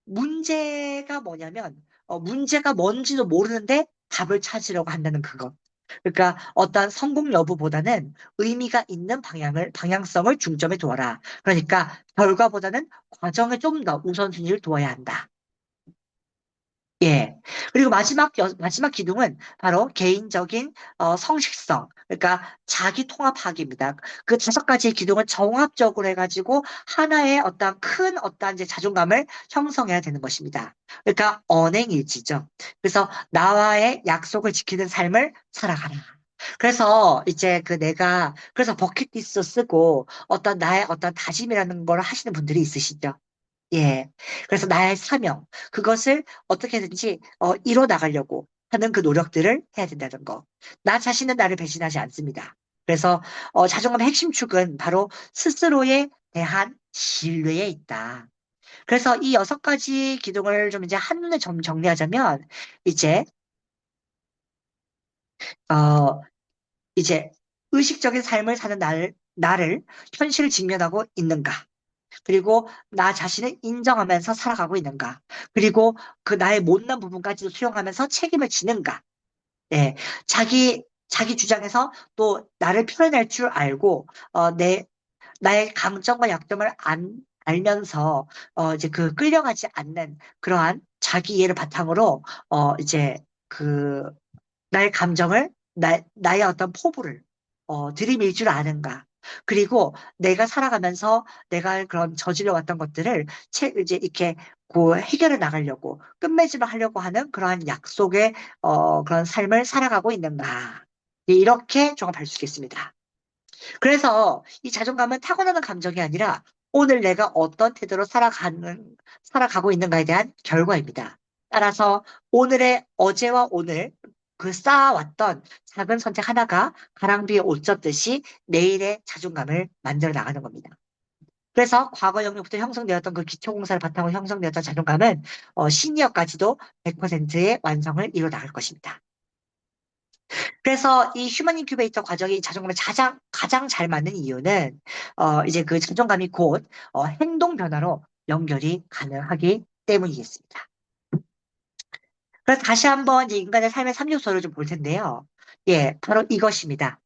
문제가 뭔지도 모르는데 답을 찾으려고 한다는 그거. 그러니까 어떤 성공 여부보다는 의미가 있는 방향성을 중점에 두어라. 그러니까 결과보다는 과정에 좀 더 우선순위를 두어야 한다. 예. 그리고 마지막 기둥은 바로 개인적인 성실성, 그러니까 자기 통합하기입니다. 그 5가지의 기둥을 종합적으로 해가지고 하나의 어떤 이제 자존감을 형성해야 되는 것입니다. 그러니까 언행일치죠. 그래서 나와의 약속을 지키는 삶을 살아가라. 그래서 이제 그래서 버킷리스트 쓰고 어떤 나의 어떤 다짐이라는 걸 하시는 분들이 있으시죠. 예. 그래서 나의 사명, 그것을 어떻게든지 이뤄 나가려고 하는 그 노력들을 해야 된다는 거. 나 자신은 나를 배신하지 않습니다. 그래서 자존감의 핵심 축은 바로 스스로에 대한 신뢰에 있다. 그래서 이 6가지 기둥을 좀 이제 한눈에 좀 정리하자면 이제 어 이제 의식적인 삶을 사는 나를 현실을 직면하고 있는가? 그리고 나 자신을 인정하면서 살아가고 있는가? 그리고 그 나의 못난 부분까지도 수용하면서 책임을 지는가? 예. 자기 주장에서 또 나를 표현할 줄 알고, 나의 강점과 약점을 알면서, 이제 끌려가지 않는 그러한 자기 이해를 바탕으로, 이제 그, 나의 감정을, 나의 어떤 포부를, 들이밀 줄 아는가? 그리고 내가 살아가면서 내가 그런 저질러 왔던 것들을 이제 이렇게 그 해결해 나가려고 끝맺음을 하려고 하는 그러한 약속의 그런 삶을 살아가고 있는가. 예, 이렇게 종합할 수 있겠습니다. 그래서 이 자존감은 타고나는 감정이 아니라 오늘 내가 어떤 태도로 살아가고 있는가에 대한 결과입니다. 따라서 오늘의 어제와 오늘 그 쌓아왔던 작은 선택 하나가 가랑비에 옷 젖듯이 내일의 자존감을 만들어 나가는 겁니다. 그래서 과거 영역부터 형성되었던 그 기초공사를 바탕으로 형성되었던 자존감은 시니어까지도 100%의 완성을 이뤄 나갈 것입니다. 그래서 이 휴먼 인큐베이터 과정이 자존감에 가장 잘 맞는 이유는, 이제 그 자존감이 곧, 행동 변화로 연결이 가능하기 때문이겠습니다. 그래서 다시 한번 이제 인간의 삶의 3요소를 좀 볼 텐데요. 예, 바로 이것입니다.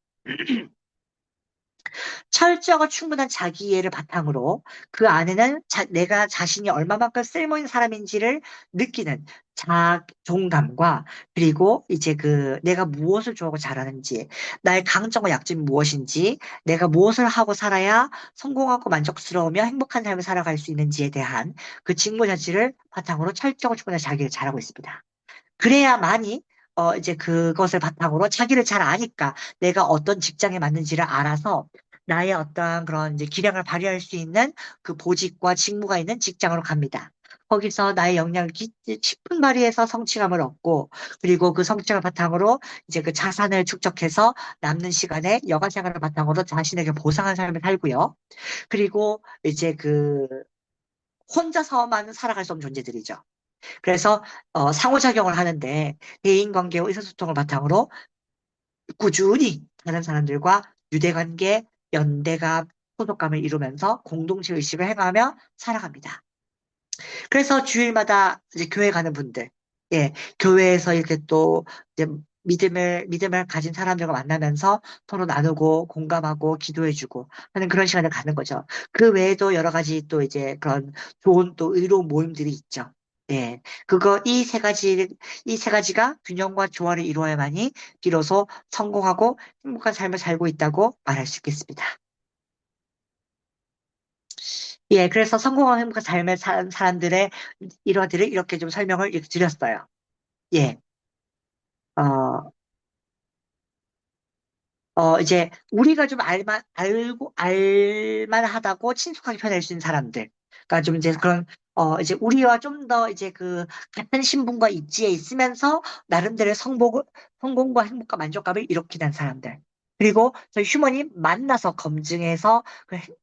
철저하고 충분한 자기 이해를 바탕으로 그 안에는 내가 자신이 얼마만큼 쓸모있는 사람인지를 느끼는 자존감과 그리고 이제 그 내가 무엇을 좋아하고 잘하는지 나의 강점과 약점이 무엇인지 내가 무엇을 하고 살아야 성공하고 만족스러우며 행복한 삶을 살아갈 수 있는지에 대한 그 직무자질을 바탕으로 철저하고 충분한 자기를 잘하고 있습니다. 그래야만이 이제 그것을 바탕으로 자기를 잘 아니까 내가 어떤 직장에 맞는지를 알아서 나의 어떤 그런 이제 기량을 발휘할 수 있는 그 보직과 직무가 있는 직장으로 갑니다. 거기서 나의 역량을 깊은 발휘해서 성취감을 얻고 그리고 그 성취감을 바탕으로 이제 그 자산을 축적해서 남는 시간에 여가 생활을 바탕으로 자신에게 보상한 삶을 살고요. 그리고 이제 그 혼자서만 살아갈 수 없는 존재들이죠. 그래서 상호작용을 하는데 대인관계와 의사소통을 바탕으로 꾸준히 다른 사람들과 유대관계, 연대감, 소속감을 이루면서 공동체 의식을 행하며 살아갑니다. 그래서 주일마다 이제 교회 가는 분들, 예, 교회에서 이렇게 또 이제 믿음을 가진 사람들과 만나면서 서로 나누고 공감하고 기도해주고 하는 그런 시간을 가는 거죠. 그 외에도 여러 가지 또 이제 그런 좋은 또 의로운 모임들이 있죠. 예, 이 세 가지가 균형과 조화를 이루어야만이 비로소 성공하고 행복한 삶을 살고 있다고 말할 수 있겠습니다. 예, 그래서 성공하고 행복한 삶을 사는 사람들의 일화들을 이렇게 좀 설명을 이렇게 드렸어요. 예, 어, 이제 우리가 좀 알만하다고 친숙하게 표현할 수 있는 사람들. 그러니까 좀 이제 그런, 이제 우리와 좀 더 이제 그 같은 신분과 입지에 있으면서 나름대로의 성공과 행복과 만족감을 일으키는 사람들. 그리고 저희 휴먼이 만나서 검증해서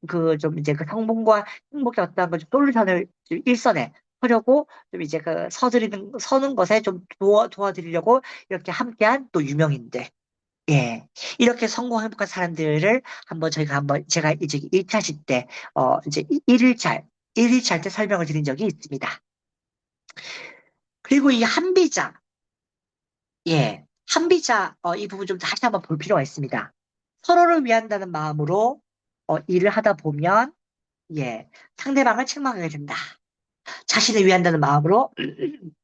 그 좀 이제 그 성공과 행복의 어떤 그 솔루션을 좀 일선에 하려고 좀 이제 그 서는 것에 좀 도와드리려고 이렇게 함께한 또 유명인들. 예. 이렇게 성공 행복한 사람들을 한번 제가 이제 1차시 때, 이제 1일차 때 설명을 드린 적이 있습니다. 그리고 이 한비자, 예. 한비자, 이 부분 좀 다시 한번 볼 필요가 있습니다. 서로를 위한다는 마음으로, 일을 하다 보면, 예. 상대방을 책망하게 된다. 자신을 위한다는 마음으로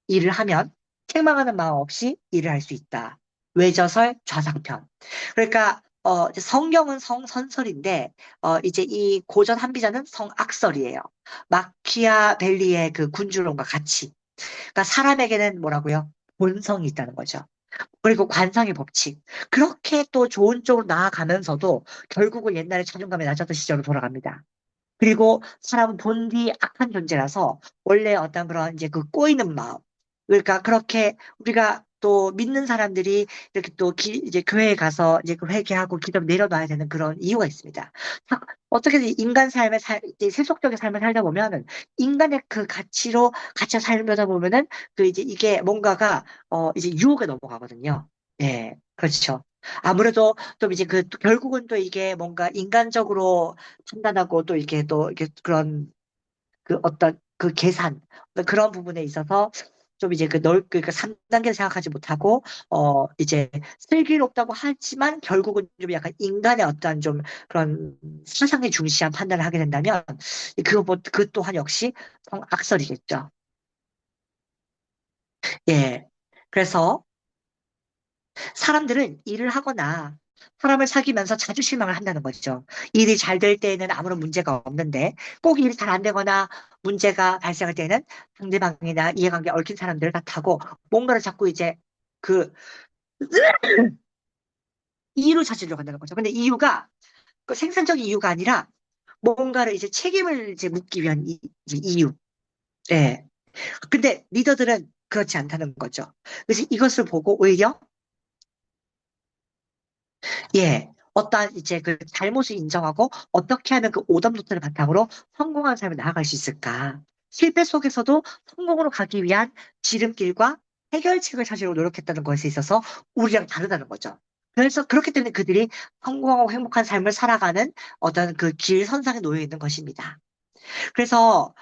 일을 하면 책망하는 마음 없이 일을 할 수 있다. 외저설 좌상편. 그러니까 이제 성경은 성선설인데 이제 이 고전 한비자는 성악설이에요. 마키아벨리의 그 군주론과 같이. 그러니까 사람에게는 뭐라고요? 본성이 있다는 거죠. 그리고 관성의 법칙. 그렇게 또 좋은 쪽으로 나아가면서도 결국은 옛날에 자존감이 낮았던 시절로 돌아갑니다. 그리고 사람은 본디 악한 존재라서 원래 어떤 그런 이제 그 꼬이는 마음. 그러니까 그렇게 우리가 또 믿는 사람들이 이렇게 또 이제 교회에 가서 이제 그 회개하고 기도 내려놔야 되는 그런 이유가 있습니다. 어떻게든 인간 이제 세속적인 삶을 살다 보면은 인간의 그 같이 살다 보면은 그 이제 이게 뭔가가 이제 유혹에 넘어가거든요. 예, 그렇죠. 아무래도 또 이제 또 결국은 또 이게 뭔가 인간적으로 판단하고 또 이렇게 또 이렇게 그런 그 어떤 그 계산 어떤 그런 부분에 있어서 좀 이제 그러니까 3단계를 생각하지 못하고 이제 슬기롭다고 하지만 결국은 좀 약간 인간의 어떤 좀 그런 사상에 중시한 판단을 하게 된다면 그 또한 역시 악설이겠죠. 예. 그래서 사람들은 일을 하거나 사람을 사귀면서 자주 실망을 한다는 거죠. 일이 잘 될 때에는 아무런 문제가 없는데 꼭 일이 잘 안 되거나 문제가 발생할 때는 상대방이나 이해관계 얽힌 사람들 같하고 뭔가를 자꾸 이제 그 이유를 찾으려고 한다는 거죠. 근데 이유가 그 생산적인 이유가 아니라 뭔가를 이제 책임을 이제 묻기 위한 이제 이유. 예. 근데 리더들은 그렇지 않다는 거죠. 그래서 이것을 보고 오히려 예, 어떠한 이제 그 잘못을 인정하고 어떻게 하면 그 오답노트를 바탕으로 성공한 삶을 나아갈 수 있을까? 실패 속에서도 성공으로 가기 위한 지름길과 해결책을 찾으려고 노력했다는 것에 있어서 우리랑 다르다는 거죠. 그래서 그렇기 때문에 그들이 성공하고 행복한 삶을 살아가는 어떤 그 길 선상에 놓여 있는 것입니다. 그래서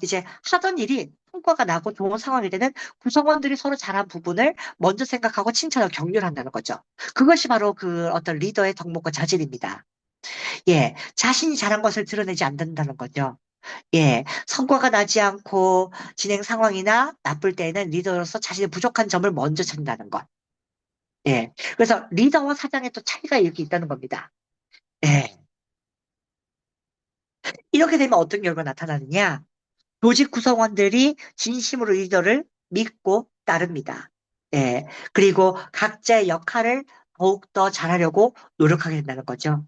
이제 하던 일이 성과가 나고 좋은 상황이 되는 구성원들이 서로 잘한 부분을 먼저 생각하고 칭찬하고 격려를 한다는 거죠. 그것이 바로 그 어떤 리더의 덕목과 자질입니다. 예, 자신이 잘한 것을 드러내지 않는다는 거죠. 예, 성과가 나지 않고 진행 상황이나 나쁠 때에는 리더로서 자신의 부족한 점을 먼저 찾는다는 것. 예, 그래서 리더와 사장의 또 차이가 이렇게 있다는 겁니다. 예, 이렇게 되면 어떤 결과가 나타나느냐? 조직 구성원들이 진심으로 리더를 믿고 따릅니다. 예. 그리고 각자의 역할을 더욱더 잘하려고 노력하게 된다는 거죠.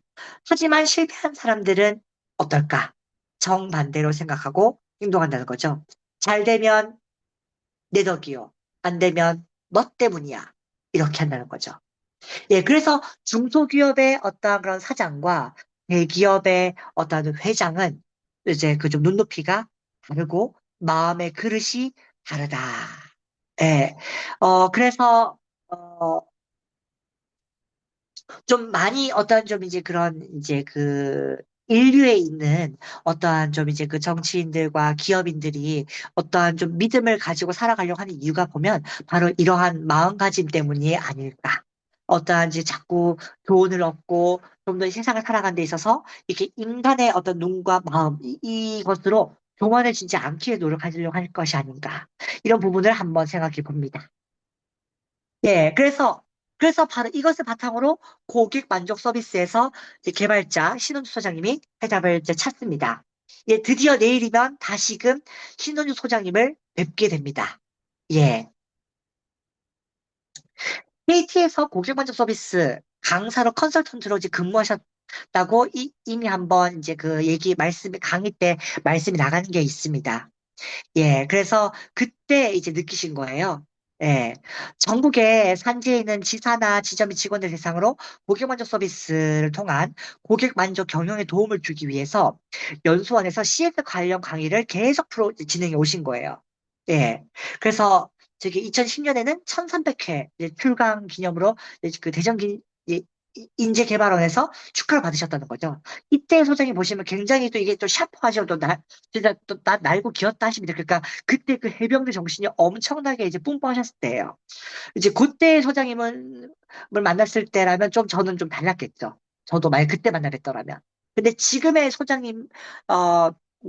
하지만 실패한 사람들은 어떨까? 정반대로 생각하고 행동한다는 거죠. 잘 되면 내 덕이요. 안 되면 너 때문이야. 이렇게 한다는 거죠. 예, 그래서 중소기업의 어떤 그런 사장과 대기업의 어떤 회장은 이제 그 좀 눈높이가 다르고 마음의 그릇이 다르다. 예. 그래서, 어, 좀 많이 어떤 좀 이제 그런 이제 그 인류에 있는 어떠한 좀 이제 그 정치인들과 기업인들이 어떠한 좀 믿음을 가지고 살아가려고 하는 이유가 보면 바로 이러한 마음가짐 때문이 아닐까. 어떠한 이제 자꾸 교훈을 얻고 좀 더 세상을 살아가는 데 있어서 이렇게 인간의 어떤 눈과 마음 이것으로 교만해지지 않게 노력하려고 할 것이 아닌가. 이런 부분을 한번 생각해 봅니다. 예, 그래서 바로 이것을 바탕으로 고객 만족 서비스에서 이제 개발자 신원주 소장님이 해답을 이제 찾습니다. 예, 드디어 내일이면 다시금 신원주 소장님을 뵙게 됩니다. 예. KT에서 고객 만족 서비스 강사로 컨설턴트로 이제 근무하셨다고 이미 한번 이제 그 얘기 말씀이 강의 때 말씀이 나가는 게 있습니다. 예, 그래서 그때 이제 느끼신 거예요. 예, 전국에 산지에 있는 지사나 지점의 직원들 대상으로 고객 만족 서비스를 통한 고객 만족 경영에 도움을 주기 위해서 연수원에서 CS 관련 강의를 계속 진행해 오신 거예요. 예, 그래서 저기 2010년에는 1300회 출강 기념으로 이제 그 인재개발원에서 축하를 받으셨다는 거죠. 이때 소장님 보시면 굉장히 또 이게 또 샤프하죠. 진짜 또 날고 기었다 하십니다. 그러니까 그때 그 해병대 정신이 엄청나게 이제 뿜뿜하셨을 때예요. 이제 그때 소장님은 을 만났을 때라면 좀 저는 좀 달랐겠죠. 저도 만약 그때 만나 뵀더라면. 근데 지금의 소장님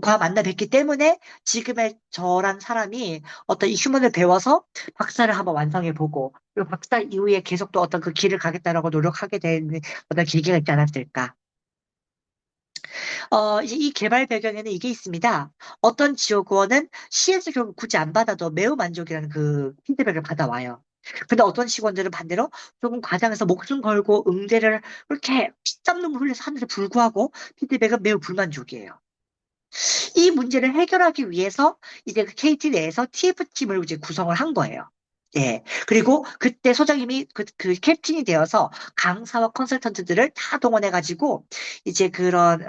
과 만나 뵙기 때문에 지금의 저란 사람이 어떤 이 휴먼을 배워서 박사를 한번 완성해 보고 그리고 박사 이후에 계속 또 어떤 그 길을 가겠다라고 노력하게 된 어떤 계기가 있지 않았을까. 이제 이 개발 배경에는 이게 있습니다. 어떤 지역원은 CS 교육을 굳이 안 받아도 매우 만족이라는 그 피드백을 받아와요. 근데 어떤 직원들은 반대로 조금 과장해서 목숨 걸고 응대를 그렇게 피땀 눈물 흘려서 하는데 불구하고 피드백은 매우 불만족이에요. 이 문제를 해결하기 위해서 이제 그 KT 내에서 TF팀을 이제 구성을 한 거예요. 예. 그리고 그때 소장님이 그 캡틴이 되어서 강사와 컨설턴트들을 다 동원해가지고 이제 그런,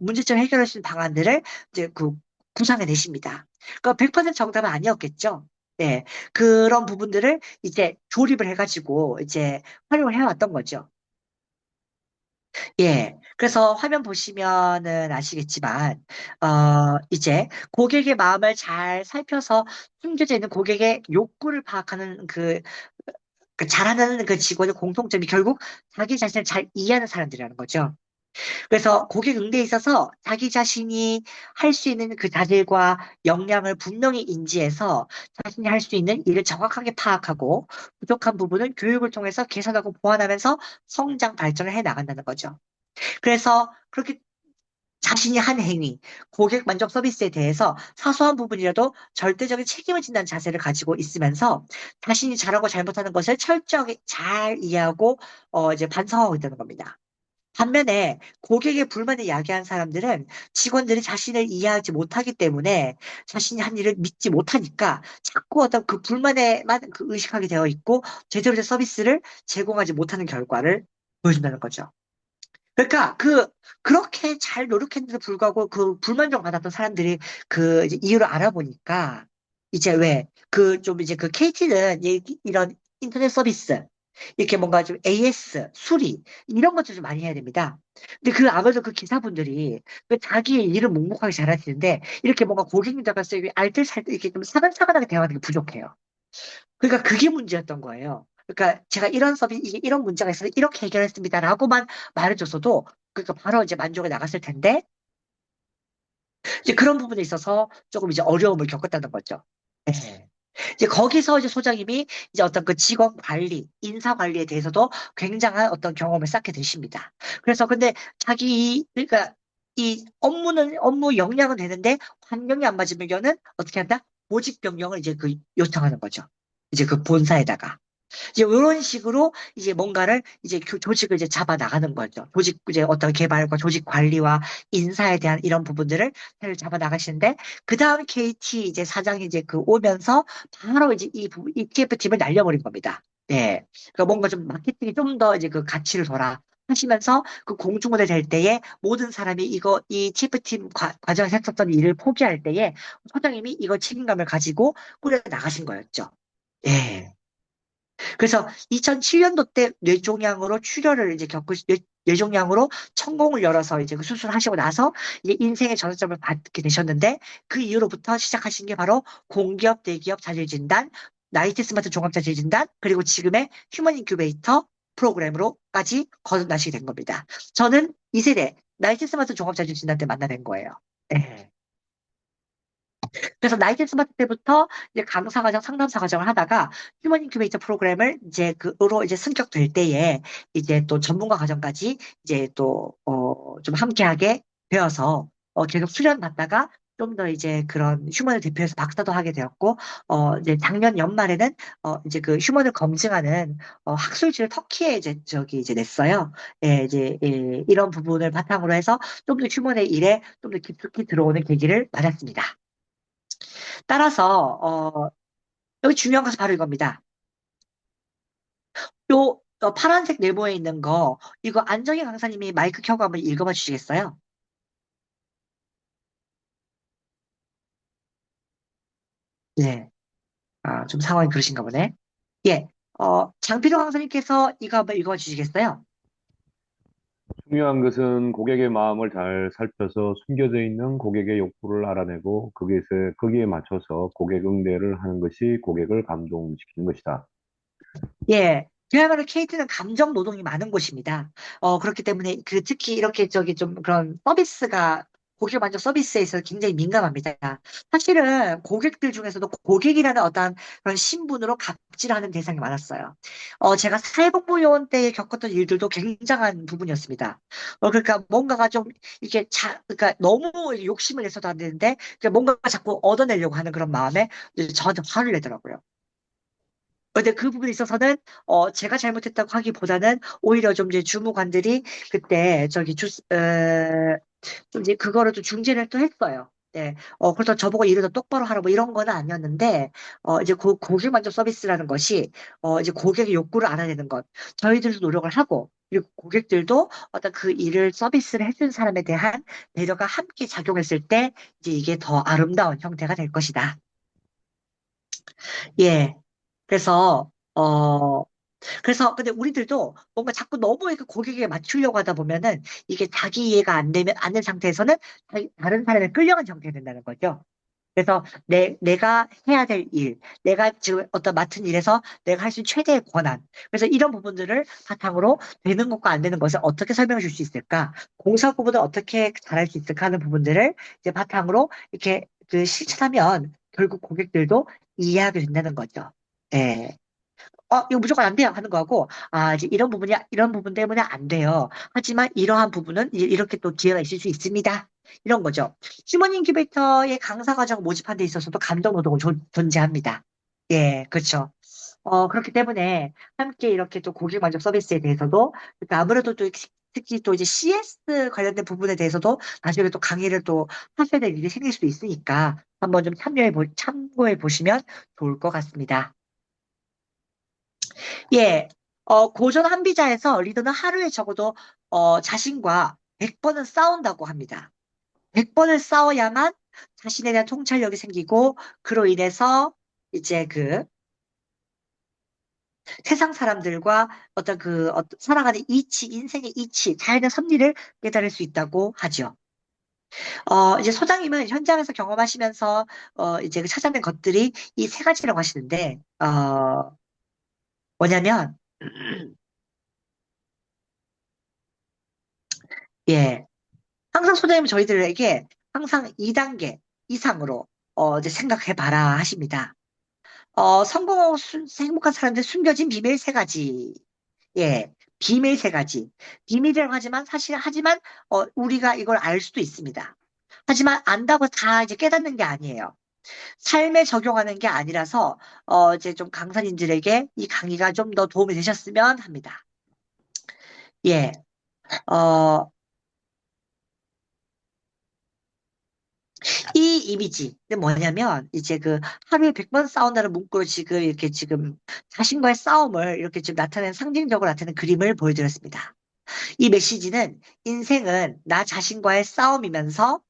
문제점 해결할 수 있는 방안들을 이제 그 구상해 내십니다. 그러니까 100% 정답은 아니었겠죠. 예. 그런 부분들을 이제 조립을 해가지고 이제 활용을 해왔던 거죠. 예. 그래서 화면 보시면은 아시겠지만, 이제 고객의 마음을 잘 살펴서 숨겨져 있는 고객의 욕구를 파악하는 그 잘하는 그 직원의 공통점이 결국 자기 자신을 잘 이해하는 사람들이라는 거죠. 그래서 고객 응대에 있어서 자기 자신이 할 수 있는 그 자질과 역량을 분명히 인지해서 자신이 할 수 있는 일을 정확하게 파악하고 부족한 부분은 교육을 통해서 개선하고 보완하면서 성장 발전을 해 나간다는 거죠. 그래서 그렇게 자신이 한 행위, 고객 만족 서비스에 대해서 사소한 부분이라도 절대적인 책임을 진다는 자세를 가지고 있으면서 자신이 잘하고 잘못하는 것을 철저하게 잘 이해하고 이제 반성하고 있다는 겁니다. 반면에 고객의 불만을 야기한 사람들은 직원들이 자신을 이해하지 못하기 때문에 자신이 한 일을 믿지 못하니까 자꾸 어떤 그 불만에만 그 의식하게 되어 있고 제대로 된 서비스를 제공하지 못하는 결과를 보여준다는 거죠. 그러니까 그렇게 잘 노력했는데도 불구하고 그 불만족 받았던 사람들이 그 이제 이유를 알아보니까 이제 왜 그 좀 이제 그 KT는 이런 인터넷 서비스 이렇게 뭔가 좀 AS, 수리 이런 것들 좀 많이 해야 됩니다. 근데 그 아무래도 그 기사분들이 그 자기 일을 묵묵하게 잘하시는데 이렇게 뭔가 고객님들과 알뜰살뜰 이렇게 좀 사근사근하게 대화하는 게 부족해요. 그러니까 그게 문제였던 거예요. 그러니까 제가 이런 이게 이런 문제가 있어서 이렇게 해결했습니다라고만 말해줬어도 그러니까 바로 이제 만족에 나갔을 텐데 이제 그런 부분에 있어서 조금 이제 어려움을 겪었다는 거죠. 네. 이제 거기서 이제 소장님이 이제 어떤 그 직원 관리, 인사 관리에 대해서도 굉장한 어떤 경험을 쌓게 되십니다. 그래서 근데 그러니까 이 업무 역량은 되는데 환경이 안 맞으면은 어떻게 한다? 보직 변경을 이제 그 요청하는 거죠. 이제 그 본사에다가. 이제 이런 식으로 이제 뭔가를 이제 조직을 이제 잡아 나가는 거죠. 조직 이제 어떤 개발과 조직 관리와 인사에 대한 이런 부분들을 잡아 나가시는데 그 다음 KT 이제 사장이 이제 그 오면서 바로 이제 이 TF팀을 날려버린 겁니다. 네. 그러니까 뭔가 좀 마케팅이 좀 더 이제 그 가치를 둬라. 하시면서 그 공중분해 될 때에 모든 사람이 이 TF팀 과정에서 했었던 일을 포기할 때에 소장님이 이거 책임감을 가지고 꾸려 나가신 거였죠. 예. 그래서 2007년도 때 뇌종양으로 출혈을 이제 뇌종양으로 천공을 열어서 이제 그 수술하시고 나서 이제 인생의 전환점을 받게 되셨는데 그 이후로부터 시작하신 게 바로 공기업, 대기업 자질진단, 나이트 스마트 종합자질진단, 그리고 지금의 휴먼 인큐베이터 프로그램으로까지 거듭나시게 된 겁니다. 저는 이 세대 나이트 스마트 종합자질진단 때 만나낸 거예요. 네. 그래서 나이트 스마트 때부터 이제 강사 과정, 상담사 과정을 하다가 휴먼 인큐베이터 프로그램을 이제 그로 이제 승격될 때에 이제 또 전문가 과정까지 이제 또, 좀 함께하게 되어서, 계속 수련 받다가 좀 더 이제 그런 휴먼을 대표해서 박사도 하게 되었고, 이제 작년 연말에는, 이제 그 휴먼을 검증하는, 학술지를 터키에 이제 이제 냈어요. 예, 이제, 예, 이런 부분을 바탕으로 해서 좀 더 휴먼의 일에 좀 더 깊숙이 들어오는 계기를 맞았습니다. 따라서 여기 중요한 것은 바로 이겁니다. 요 파란색 네모에 있는 거 이거 안정희 강사님이 마이크 켜고 한번 읽어봐 주시겠어요? 네. 아, 좀 상황이 그러신가 보네. 예. 장필호 강사님께서 이거 한번 읽어봐 주시겠어요? 중요한 것은 고객의 마음을 잘 살펴서 숨겨져 있는 고객의 욕구를 알아내고 거기에 맞춰서 고객 응대를 하는 것이 고객을 감동시키는 것이다. 예. 그야말로 케이트는 감정 노동이 많은 곳입니다. 그렇기 때문에 특히 이렇게 좀 그런 서비스가 고객 만족 서비스에 있어서 굉장히 민감합니다. 사실은 고객들 중에서도 고객이라는 어떤 그런 신분으로 갑질하는 대상이 많았어요. 제가 사회복무요원 때 겪었던 일들도 굉장한 부분이었습니다. 그러니까 뭔가가 좀 이렇게 그러니까 너무 욕심을 내서도 안 되는데 그러니까 뭔가 자꾸 얻어내려고 하는 그런 마음에 이제 저한테 화를 내더라고요. 근데 그 부분에 있어서는 제가 잘못했다고 하기보다는 오히려 좀 이제 주무관들이 그때 좀 이제 그거를 좀 중재를 또 했어요. 네. 그래서 저보고 일을 더 똑바로 하라 뭐 이런 건 아니었는데 이제 고객 만족 서비스라는 것이 이제 고객의 욕구를 알아내는 것. 저희들도 노력을 하고 그리고 고객들도 어떤 그 일을 서비스를 해준 사람에 대한 배려가 함께 작용했을 때 이제 이게 더 아름다운 형태가 될 것이다. 예. 그래서 근데 우리들도 뭔가 자꾸 너무 이렇게 고객에 맞추려고 하다 보면은 이게 자기 이해가 안 된 상태에서는 다른 사람에 끌려간 형태가 된다는 거죠. 그래서 내가 해야 될 일, 내가 지금 어떤 맡은 일에서 내가 할 수 있는 최대의 권한. 그래서 이런 부분들을 바탕으로 되는 것과 안 되는 것을 어떻게 설명해 줄 수 있을까? 공사 구분을 어떻게 잘할 수 있을까 하는 부분들을 이제 바탕으로 이렇게 그 실천하면 결국 고객들도 이해하게 된다는 거죠. 예. 이거 무조건 안 돼요 하는 거하고, 이제 이런 부분 때문에 안 돼요. 하지만 이러한 부분은 이렇게 또 기회가 있을 수 있습니다. 이런 거죠. 휴먼 인큐베이터의 강사 과정 모집하는 데 있어서도 감정 노동은 존재합니다. 예, 그렇죠. 그렇기 때문에 함께 이렇게 또 고객 만족 서비스에 대해서도 그러니까 아무래도 또 특히 또 이제 CS 관련된 부분에 대해서도 나중에 또 강의를 또 하셔야 될 일이 생길 수도 있으니까 한번 좀 참고해 보시면 좋을 것 같습니다. 예, 고전 한비자에서 리더는 하루에 적어도 자신과 100번은 싸운다고 합니다. 100번을 싸워야만 자신에 대한 통찰력이 생기고 그로 인해서 이제 그 세상 사람들과 살아가는 이치, 인생의 이치, 자연의 섭리를 깨달을 수 있다고 하죠. 이제 소장님은 현장에서 경험하시면서 이제 그 찾아낸 것들이 이 세 가지라고 하시는데 뭐냐면 예. 항상 소장님은 저희들에게 항상 2단계 이상으로 이제 생각해 봐라 하십니다. 성공하고 행복한 사람들 숨겨진 비밀 세 가지. 예. 비밀 세 가지. 비밀이라고 하지만 우리가 이걸 알 수도 있습니다. 하지만 안다고 다 이제 깨닫는 게 아니에요. 삶에 적용하는 게 아니라서 이제 좀 강사님들에게 이 강의가 좀 더 도움이 되셨으면 합니다. 예. 어, 이 이미지는 뭐냐면 이제 그 하루에 100번 싸운다는 문구로 지금 자신과의 싸움을 이렇게 좀 상징적으로 나타낸 그림을 보여드렸습니다. 이 메시지는 인생은 나 자신과의 싸움이면서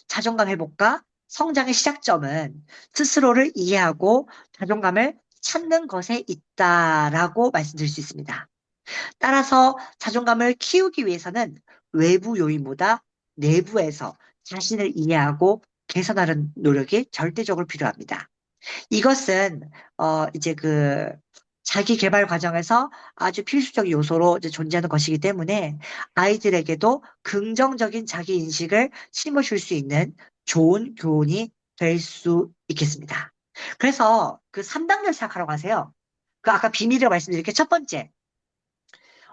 자존감 회복과 성장의 시작점은 스스로를 이해하고 자존감을 찾는 것에 있다라고 말씀드릴 수 있습니다. 따라서 자존감을 키우기 위해서는 외부 요인보다 내부에서 자신을 이해하고 개선하는 노력이 절대적으로 필요합니다. 이것은 이제 그 자기 개발 과정에서 아주 필수적 요소로 이제 존재하는 것이기 때문에 아이들에게도 긍정적인 자기 인식을 심어줄 수 있는 좋은 교훈이 될 수 있겠습니다. 그래서 그 3단계를 생각하라고 하세요. 그 아까 비밀이라고 말씀드린 게 첫 번째,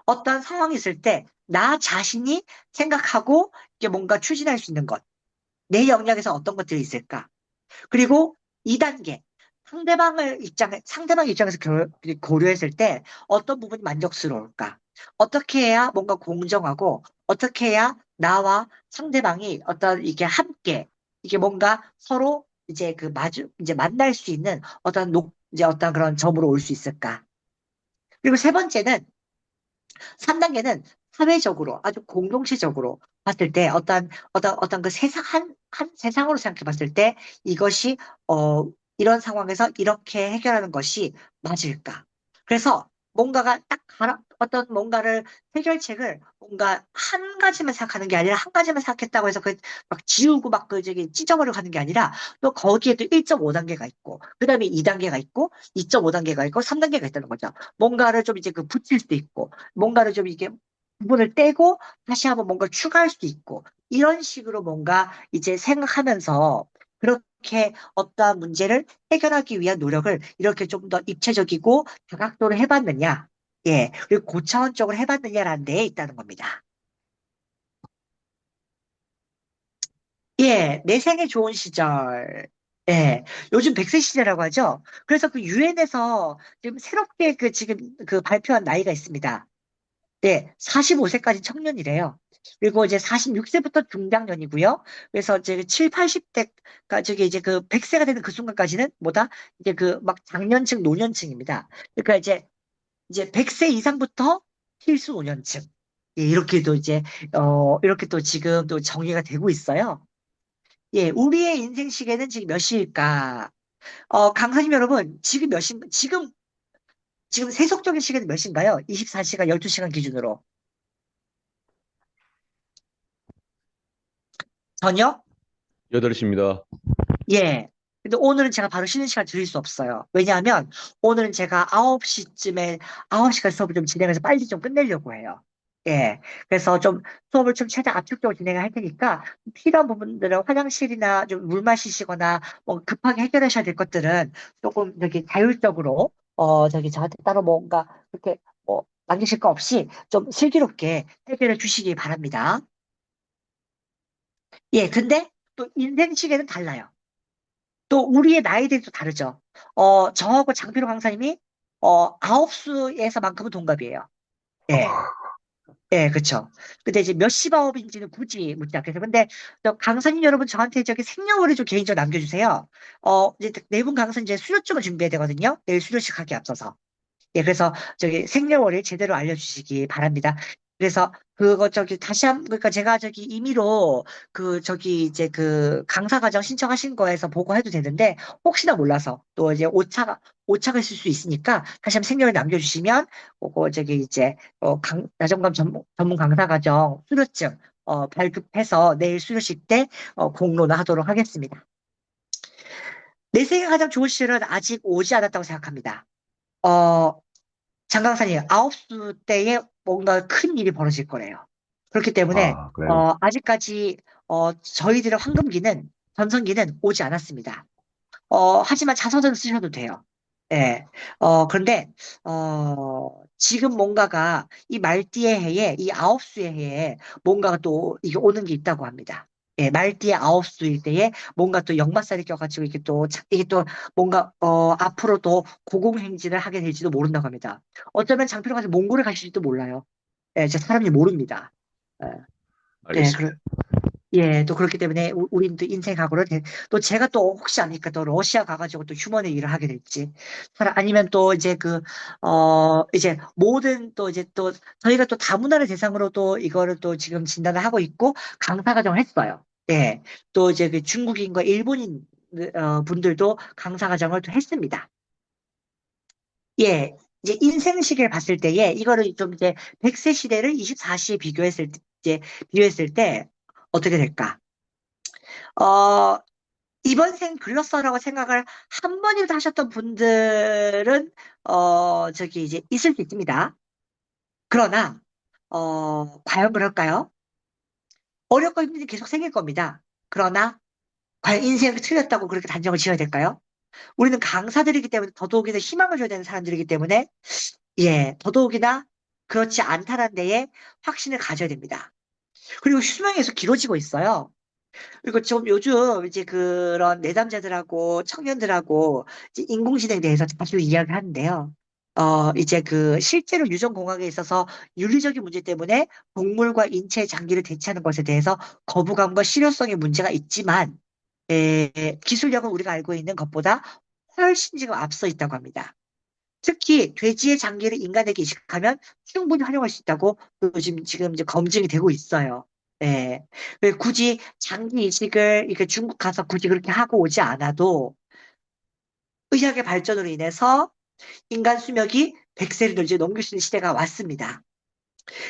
어떤 상황이 있을 때 나 자신이 생각하고 이게 뭔가 추진할 수 있는 것, 내 역량에서 어떤 것들이 있을까? 그리고 2단계, 상대방 입장에서 고려했을 때 어떤 부분이 만족스러울까? 어떻게 해야 뭔가 공정하고, 어떻게 해야 나와 상대방이 어떤 이게 함께, 이게 뭔가 서로 이제 만날 수 있는 이제 어떤 그런 점으로 올 수 있을까? 그리고 세 번째는 3단계는 사회적으로 아주 공동체적으로 봤을 때 어떤 그 한 세상으로 생각해 봤을 때 이것이 이런 상황에서 이렇게 해결하는 것이 맞을까? 그래서 어떤 뭔가를 해결책을 뭔가 한 가지만 생각하는 게 아니라 한 가지만 생각했다고 해서 그 막 지우고 막 그 저기 찢어버리고 하는 게 아니라 또 거기에 또 1.5단계가 있고 그다음에 2단계가 있고 2.5단계가 있고 3단계가 있다는 거죠. 뭔가를 좀 이제 그 붙일 수도 있고 뭔가를 좀 이게 부분을 떼고 다시 한번 뭔가 추가할 수도 있고 이런 식으로 뭔가 이제 생각하면서 그렇게 어떠한 문제를 해결하기 위한 노력을 이렇게 좀 더 입체적이고 다각도로 해봤느냐, 예, 그리고 고차원적으로 해봤느냐라는 데에 있다는 겁니다. 예, 내 생애 좋은 시절. 예, 요즘 100세 시대라고 하죠. 그래서 그 유엔에서 지금 새롭게 지금 그 발표한 나이가 있습니다. 네, 45세까지 청년이래요. 그리고 이제 46세부터 중장년이고요. 그래서 이제 7, 80대가 저기 이제 그 100세가 되는 그 순간까지는 뭐다? 이제 그 막 장년층, 노년층입니다. 그러니까 이제 100세 이상부터 필수 노년층. 예, 이렇게 또 지금 또 정의가 되고 있어요. 예, 우리의 인생 시계는 지금 몇 시일까? 강사님 여러분, 지금 세속적인 시계는 몇 시인가요? 24시간, 12시간 기준으로. 저녁? 8시입니다. 예. 근데 오늘은 제가 바로 쉬는 시간 드릴 수 없어요. 왜냐하면 오늘은 제가 9시쯤에, 9시까지 수업을 좀 진행해서 빨리 좀 끝내려고 해요. 예. 그래서 좀 수업을 좀 최대한 압축적으로 진행을 할 테니까 필요한 부분들은 화장실이나 좀 물 마시시거나 뭐 급하게 해결하셔야 될 것들은 조금 저기 자율적으로 저기 저한테 따로 뭔가 그렇게 뭐 남기실 거 없이 좀 슬기롭게 해결해 주시기 바랍니다. 예. 근데 또 인생 시계는 달라요. 또 우리의 나이대도 다르죠. 저하고 장필호 강사님이 9수에서만큼은 동갑이에요. 예, 예, 그쵸. 근데 이제 몇 시 아홉인지는 굳이 묻지 않겠어요. 근데 저 강사님 여러분 저한테 저기 생년월일 좀 개인적으로 남겨주세요. 이제 네 분 강사 이제 수료증을 준비해야 되거든요. 내일 수료식 하기 앞서서. 예, 그래서 저기 생년월일 제대로 알려주시기 바랍니다. 그래서 그거 저기 다시 그러니까 제가 저기 임의로 그 저기 이제 그 강사 과정 신청하신 거에서 보고해도 되는데 혹시나 몰라서 또 이제 오차가 있을 수 있으니까 다시 한번 생년을 남겨주시면 그거 저기 이제 자존감 전문 강사 과정 수료증 발급해서 내일 수료식 때 공로를 하도록 하겠습니다. 내 생에 가장 좋은 시절은 아직 오지 않았다고 생각합니다. 어, 장 강사님, 9수 때에 뭔가 큰 일이 벌어질 거래요. 그렇기 때문에, 아, 그래요. 아직까지, 저희들의 황금기는, 전성기는 오지 않았습니다. 하지만 자서전 쓰셔도 돼요. 예. 그런데, 지금 뭔가가 이 말띠의 해에, 이 9수의 해에 뭔가가 또 이게 오는 게 있다고 합니다. 예, 말띠의 9수일 때에 뭔가 또 역마살이 껴가지고 이게 또, 이게 또 뭔가, 앞으로 또 고공행진을 하게 될지도 모른다고 합니다. 어쩌면 장필호 가서 몽골에 가실지도 몰라요. 예, 제 사람이 모릅니다. 예, 네, 알겠습니다. 예, 또 그렇기 때문에 우린 또 인생학으로 또 제가 또 혹시 아니까 또 러시아 가가지고 또 휴먼의 일을 하게 될지 아니면 또 이제 이제 모든 또 이제 또 저희가 또 다문화를 대상으로 또 이거를 또 지금 진단을 하고 있고 강사 과정을 했어요. 예, 또 이제 그 중국인과 일본인 분들도 강사 과정을 또 했습니다. 예, 이제 인생식을 봤을 때에 이거를 좀 이제 100세 시대를 24시에 비교했을 때 어떻게 될까? 어, 이번 생 글렀어라고 생각을 한 번이라도 하셨던 분들은, 저기 이제 있을 수 있습니다. 그러나, 과연 그럴까요? 어렵고 힘든 일이 계속 생길 겁니다. 그러나, 과연 인생이 틀렸다고 그렇게 단정을 지어야 될까요? 우리는 강사들이기 때문에 더더욱이나 희망을 줘야 되는 사람들이기 때문에, 예, 더더욱이나 그렇지 않다는 데에 확신을 가져야 됩니다. 그리고 수명이 계속 길어지고 있어요. 그리고 좀 요즘 이제 그런 내담자들하고 청년들하고 이제 인공지능에 대해서 자주 이야기하는데요. 이제 그 실제로 유전공학에 있어서 윤리적인 문제 때문에 동물과 인체의 장기를 대체하는 것에 대해서 거부감과 실효성의 문제가 있지만, 기술력은 우리가 알고 있는 것보다 훨씬 지금 앞서 있다고 합니다. 특히 돼지의 장기를 인간에게 이식하면 충분히 활용할 수 있다고 지금 이제 검증이 되고 있어요. 예. 굳이 장기 이식을 이렇게 중국 가서 굳이 그렇게 하고 오지 않아도 의학의 발전으로 인해서 인간 수명이 100세를 이제 넘길 수 있는 시대가 왔습니다.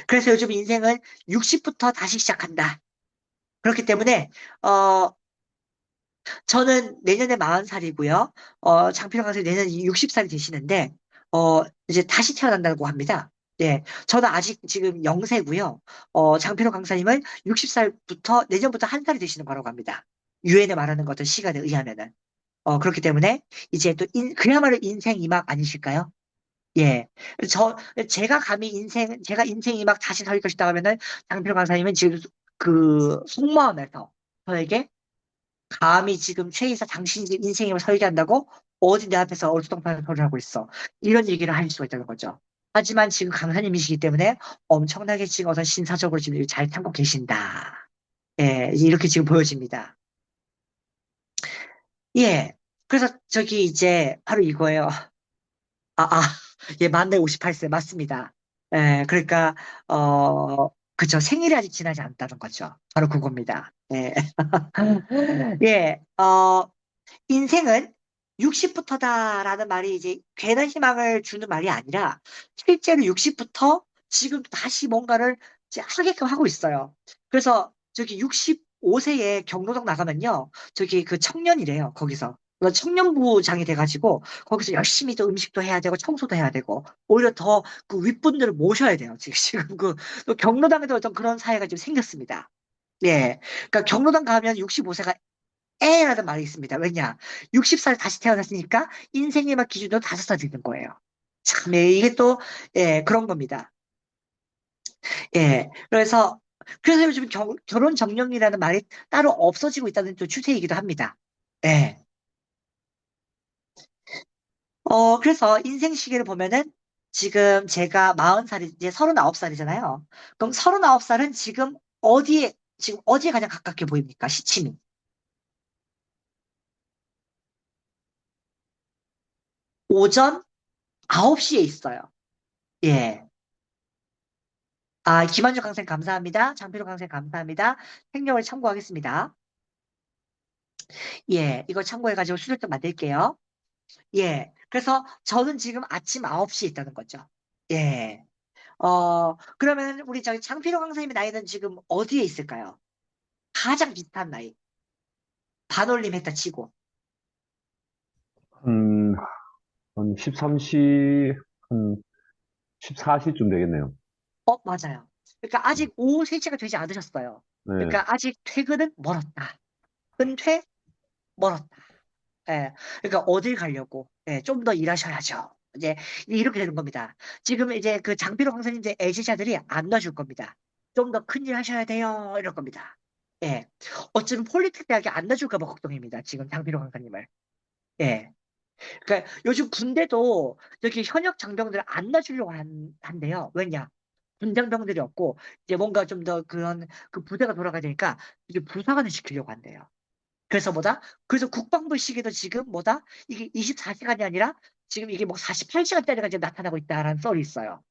그래서 요즘 인생은 60부터 다시 시작한다. 그렇기 때문에 어 저는 내년에 40살이고요. 장필영 강사님 내년 60살이 되시는데, 이제 다시 태어난다고 합니다. 예. 저는 아직 지금 영세고요. 장필영 강사님은 60살부터, 내년부터 한 살이 되시는 거라고 합니다. 유엔에 말하는 것들 시간에 의하면은. 그렇기 때문에, 이제 또, 그야말로 인생 이막 아니실까요? 예. 제가 감히 제가 인생 이막 다시 살 것이다 하면은, 장필영 강사님은 지금 속마음에서 저에게 감히 지금 최이사 당신 인생을 설계한다고 어디 내 앞에서 얼토당토하는 소리를 하고 있어. 이런 얘기를 할 수가 있다는 거죠. 하지만 지금 강사님이시기 때문에 엄청나게 지금 어떤 신사적으로 지금 잘 참고 계신다. 예, 이렇게 지금 보여집니다. 예. 그래서 저기 이제 바로 이거예요. 아, 예, 만내 58세 맞습니다. 예, 그러니까, 그쵸. 생일이 아직 지나지 않았다는 거죠. 바로 그겁니다. 예. 예, 인생은 60부터다라는 말이 이제 괜한 희망을 주는 말이 아니라 실제로 60부터 지금 다시 뭔가를 이제 하게끔 하고 있어요. 그래서 저기 65세에 경로당 나가면요. 저기 그 청년이래요. 거기서. 청년부장이 돼가지고 거기서 열심히 또 음식도 해야 되고 청소도 해야 되고 오히려 더 그 윗분들을 모셔야 돼요. 지금 또 경로당에도 어떤 그런 사회가 좀 생겼습니다. 예. 그러니까 경로당 가면 65세가 에라는 말이 있습니다. 왜냐? 60살 다시 태어났으니까 인생의 막 기준으로 5살 되는 거예요. 참, 예, 이게 또, 예, 그런 겁니다. 예. 그래서 요즘 결혼 정령이라는 말이 따로 없어지고 있다는 또 추세이기도 합니다. 예. 그래서 인생 시계를 보면은 지금 제가 40살이, 이제 39살이잖아요. 그럼 39살은 지금 어디에 가장 가깝게 보입니까? 시침이. 오전 9시에 있어요. 예. 아, 김한주 강생 감사합니다. 장필호 강생 감사합니다. 행령을 참고하겠습니다. 예, 이거 참고해가지고 수료점 만들게요. 예, 그래서 저는 지금 아침 9시에 있다는 거죠. 예. 그러면 우리 저기 장필호 강사님의 나이는 지금 어디에 있을까요? 가장 비슷한 나이. 반올림 했다 치고. 한, 한 13시, 한 14시쯤 되겠네요. 맞아요. 그러니까 아직 오후 3시가 되지 않으셨어요. 네. 그러니까 아직 퇴근은 멀었다. 은퇴 멀었다. 예. 그러니까 어딜 가려고? 예, 좀 더 일하셔야죠. 이제 이렇게 되는 겁니다. 지금 이제 그 장비로 강사님 이제 애지자들이 안 놔줄 겁니다. 좀 더 큰일 하셔야 돼요. 이럴 겁니다. 예. 어쩌면 폴리텍 대학이 안 놔줄까 봐 걱정입니다. 지금 장비로 강사님을. 예. 그러니까 요즘 군대도 저기 현역 장병들 안 놔주려고 한대요. 왜냐? 군장병들이 없고 이제 뭔가 좀 더 그런 그 부대가 돌아가야 되니까 이제 부사관을 시키려고 한대요. 그래서 뭐다? 그래서 국방부 시기도 지금 뭐다? 이게 24시간이 아니라 지금 이게 뭐 48시간짜리가 지금 나타나고 있다라는 썰이 있어요.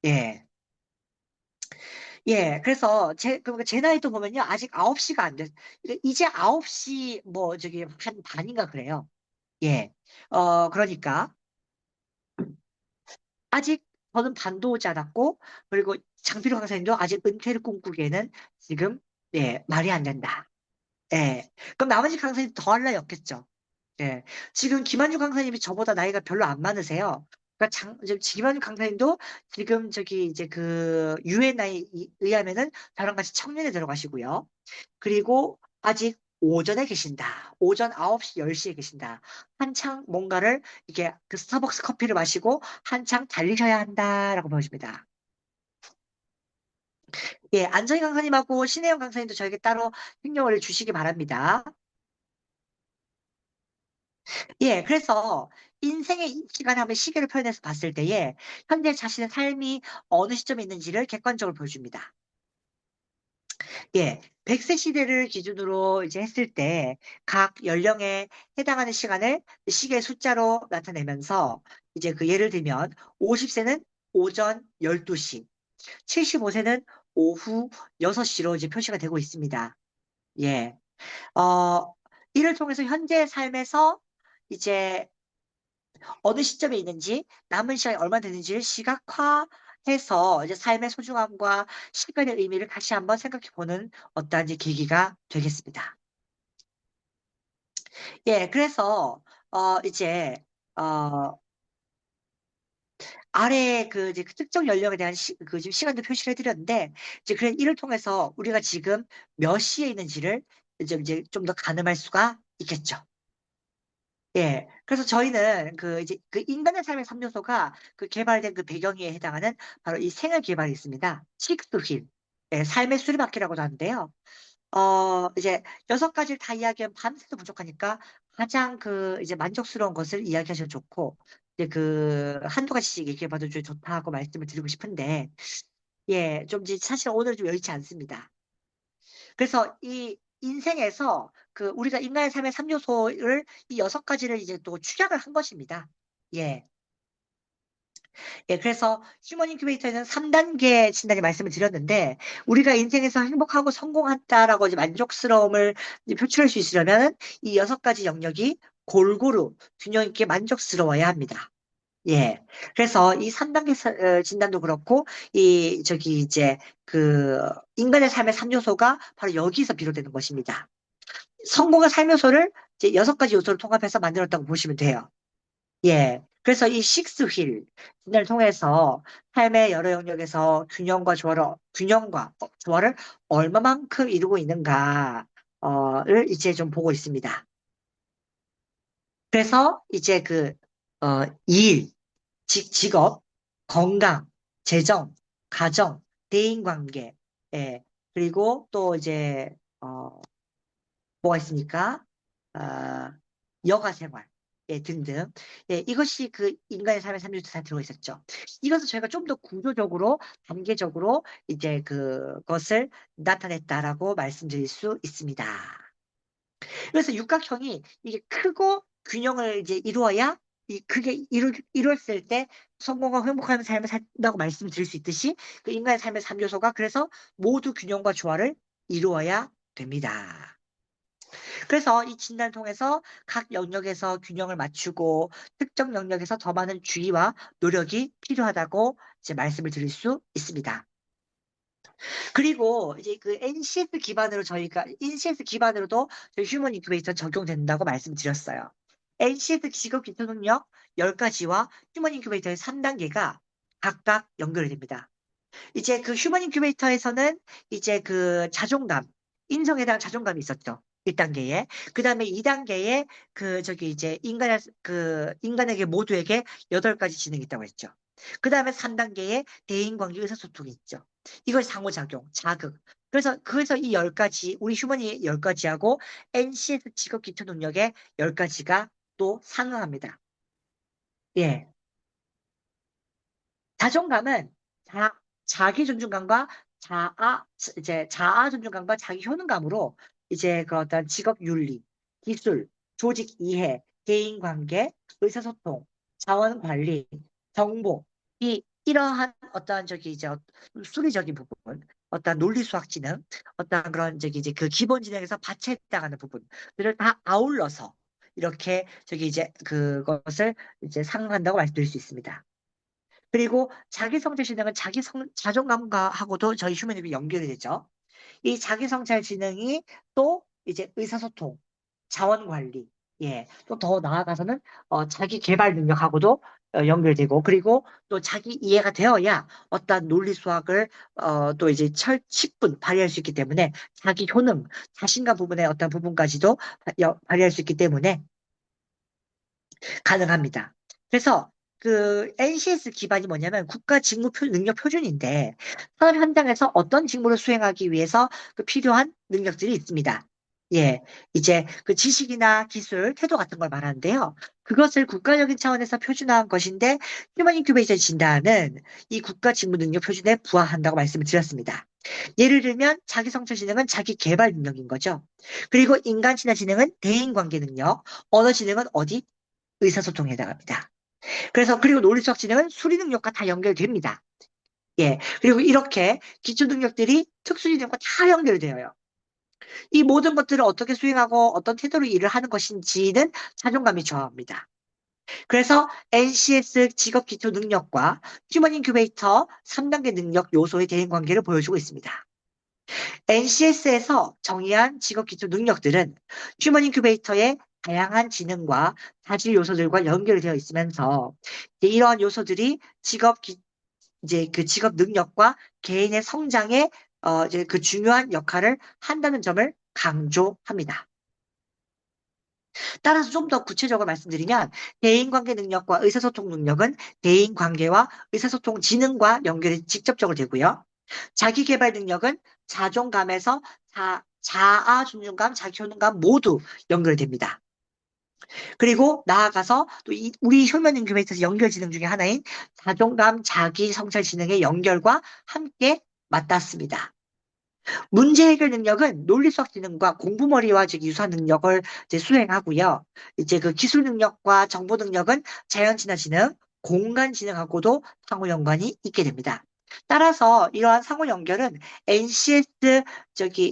예. 예. 그래서 그러니까 제 나이도 보면요. 아직 9시가 안 됐, 이제 9시 뭐 저기 한 반인가 그래요. 예. 그러니까 아직 저는 반도 오지 않았고 그리고 장필호 강사님도 아직 은퇴를 꿈꾸기에는 지금 예, 말이 안 된다. 예. 그럼 나머지 강사님 더 할 나위 없겠죠. 예. 지금 김한주 강사님이 저보다 나이가 별로 안 많으세요. 그러니까 지금 김한주 강사님도 지금 저기 이제 그 UNI에 의하면은 저랑 같이 청년에 들어가시고요. 그리고 아직 오전에 계신다. 오전 9시, 10시에 계신다. 한창 뭔가를 이게 그 스타벅스 커피를 마시고 한창 달리셔야 한다라고 보여집니다. 예, 안정희 강사님하고 신혜영 강사님도 저에게 따로 행령을 주시기 바랍니다. 예, 그래서 인생의 이 시간에 한번 시계를 표현해서 봤을 때에 현재 자신의 삶이 어느 시점에 있는지를 객관적으로 보여줍니다. 예, 100세 시대를 기준으로 이제 했을 때 각 연령에 해당하는 시간을 시계 숫자로 나타내면서 이제 그 예를 들면 50세는 오전 12시, 75세는 오후 6시로 이제 표시가 되고 있습니다. 예. 어, 이를 통해서 현재의 삶에서 이제 어느 시점에 있는지 남은 시간이 얼마 되는지를 시각화해서 이제 삶의 소중함과 시간의 의미를 다시 한번 생각해 보는 어떠한 이제 계기가 되겠습니다. 예, 그래서 이제 어 아래 그 이제 그 특정 연령에 대한 그 지금 시간도 표시를 해드렸는데 이제 그래 이를 통해서 우리가 지금 몇 시에 있는지를 이제 좀 더 가늠할 수가 있겠죠. 예. 그래서 저희는 그 이제 그 인간의 삶의 3요소가 그 개발된 그 배경에 해당하는 바로 이 생활 개발이 있습니다. 식스 휠. 예, 삶의 수리바퀴라고도 하는데요. 이제 6가지를 다 이야기하면 밤새도 부족하니까 가장 그 이제 만족스러운 것을 이야기하셔도 좋고 이제 그 한두 가지씩 얘기해 봐도 좀 좋다고 말씀을 드리고 싶은데 예, 좀 이제 사실 오늘 좀 여의치 않습니다. 그래서 이 인생에서 그 우리가 인간의 삶의 3요소를 이 6가지를 이제 또 축약을 한 것입니다. 예. 예, 그래서 휴먼 인큐베이터에는 3단계 진단이 말씀을 드렸는데 우리가 인생에서 행복하고 성공한다라고 이제 만족스러움을 이제 표출할 수 있으려면 이 6가지 영역이 골고루 균형 있게 만족스러워야 합니다. 예. 그래서 이 3단계 진단도 그렇고, 저기 이제 그 인간의 삶의 3요소가 바로 여기서 비롯되는 것입니다. 성공의 3요소를 이제 6가지 요소를 통합해서 만들었다고 보시면 돼요. 예. 그래서 이 식스 휠을 통해서 삶의 여러 영역에서 균형과 조화를 얼마만큼 이루고 있는가를 이제 좀 보고 있습니다. 그래서 이제 일, 직업, 건강, 재정, 가정, 대인관계, 예. 그리고 또 이제, 뭐가 있습니까? 아, 여가 생활, 예, 등등. 예, 이것이 그 인간의 삶의 3요소 다 들어있었죠. 이것을 저희가 좀 더 구조적으로, 단계적으로 이제 그것을 나타냈다라고 말씀드릴 수 있습니다. 그래서 육각형이 이게 크고 균형을 이제 이루어야 그게 이뤘을 때 성공과 행복한 삶을 산다고 말씀드릴 수 있듯이 그 인간의 삶의 3요소가 그래서 모두 균형과 조화를 이루어야 됩니다. 그래서 이 진단을 통해서 각 영역에서 균형을 맞추고 특정 영역에서 더 많은 주의와 노력이 필요하다고 이제 말씀을 드릴 수 있습니다. 그리고 이제 그 NCS 기반으로 저희가 NCS 기반으로도 저희 휴먼 인큐베이터 적용된다고 말씀드렸어요. NCS 직업 기초 능력 10가지와 휴먼 인큐베이터의 3단계가 각각 연결이 됩니다. 이제 그 휴먼 인큐베이터에서는 이제 그 자존감, 인성에 대한 자존감이 있었죠. 1단계에. 그 다음에 2단계에 이제 인간에게 모두에게 8가지 지능이 있다고 했죠. 그 다음에 3단계에 대인관계 의사소통이 있죠. 이걸 상호작용, 자극. 그래서 이 10가지, 우리 휴먼이 10가지하고 NCS 직업 기초 능력의 10가지가 또 상응합니다. 예. 자존감은 자기 존중감과 자아 존중감과 자기 효능감으로 이제 그 어떤 직업 윤리, 기술, 조직 이해, 대인 관계, 의사소통, 자원 관리, 정보, 이러한 어떤 이제 수리적인 부분, 어떤 논리 수학 지능, 어떤 그런 이제 그 기본 지능에서 받쳐해당하는 부분들을 다 아울러서 이렇게 이제 그것을 이제 상응한다고 말씀드릴 수 있습니다. 그리고 자기 성찰 지능은 자존감과 하고도 저희 휴머니즘이 연결이 되죠. 이 자기 성찰 지능이 또 이제 의사소통, 자원 관리, 예, 또 더 나아가서는 자기 개발 능력하고도 연결되고, 그리고 또 자기 이해가 되어야 어떤 논리 수학을 또 이제 10분 발휘할 수 있기 때문에 자기 효능, 자신감 부분의 어떤 부분까지도 발휘할 수 있기 때문에 가능합니다. 그래서 그 NCS 기반이 뭐냐면 국가 직무 능력 표준인데 사업 현장에서 어떤 직무를 수행하기 위해서 그 필요한 능력들이 있습니다. 예, 이제 그 지식이나 기술, 태도 같은 걸 말하는데요. 그것을 국가적인 차원에서 표준화한 것인데 휴먼 인큐베이션 진단은 이 국가 직무 능력 표준에 부합한다고 말씀을 드렸습니다. 예를 들면 자기 성찰 지능은 자기 개발 능력인 거죠. 그리고 인간 친화 지능은 대인 관계 능력, 언어 지능은 어디 의사소통에 해당합니다. 그리고 논리수학 진행은 수리 능력과 다 연결됩니다. 예. 그리고 이렇게 기초 능력들이 특수 지능과 다 연결되어요. 이 모든 것들을 어떻게 수행하고 어떤 태도로 일을 하는 것인지는 자존감이 좌우합니다. 그래서 NCS 직업 기초 능력과 휴먼 인큐베이터 3단계 능력 요소의 대인 관계를 보여주고 있습니다. NCS에서 정의한 직업 기초 능력들은 휴먼 인큐베이터의 다양한 지능과 자질 요소들과 연결되어 있으면서 이러한 요소들이 이제 그 직업 능력과 개인의 성장에 이제 그 중요한 역할을 한다는 점을 강조합니다. 따라서 좀 더 구체적으로 말씀드리면 대인관계 능력과 의사소통 능력은 대인관계와 의사소통 지능과 연결이 직접적으로 되고요. 자기개발 능력은 자존감에서 자아 존중감, 자기 효능감 모두 연결됩니다. 그리고 나아가서 또 우리 휴먼 인큐베이터에서 연결 지능 중에 하나인 자존감, 자기 성찰 지능의 연결과 함께 맞닿습니다. 문제 해결 능력은 논리 수학 지능과 공부머리와 유사한 능력을 이제 수행하고요. 이제 그 기술 능력과 정보 능력은 자연 친화 지능, 공간 지능하고도 상호 연관이 있게 됩니다. 따라서 이러한 상호 연결은 NCS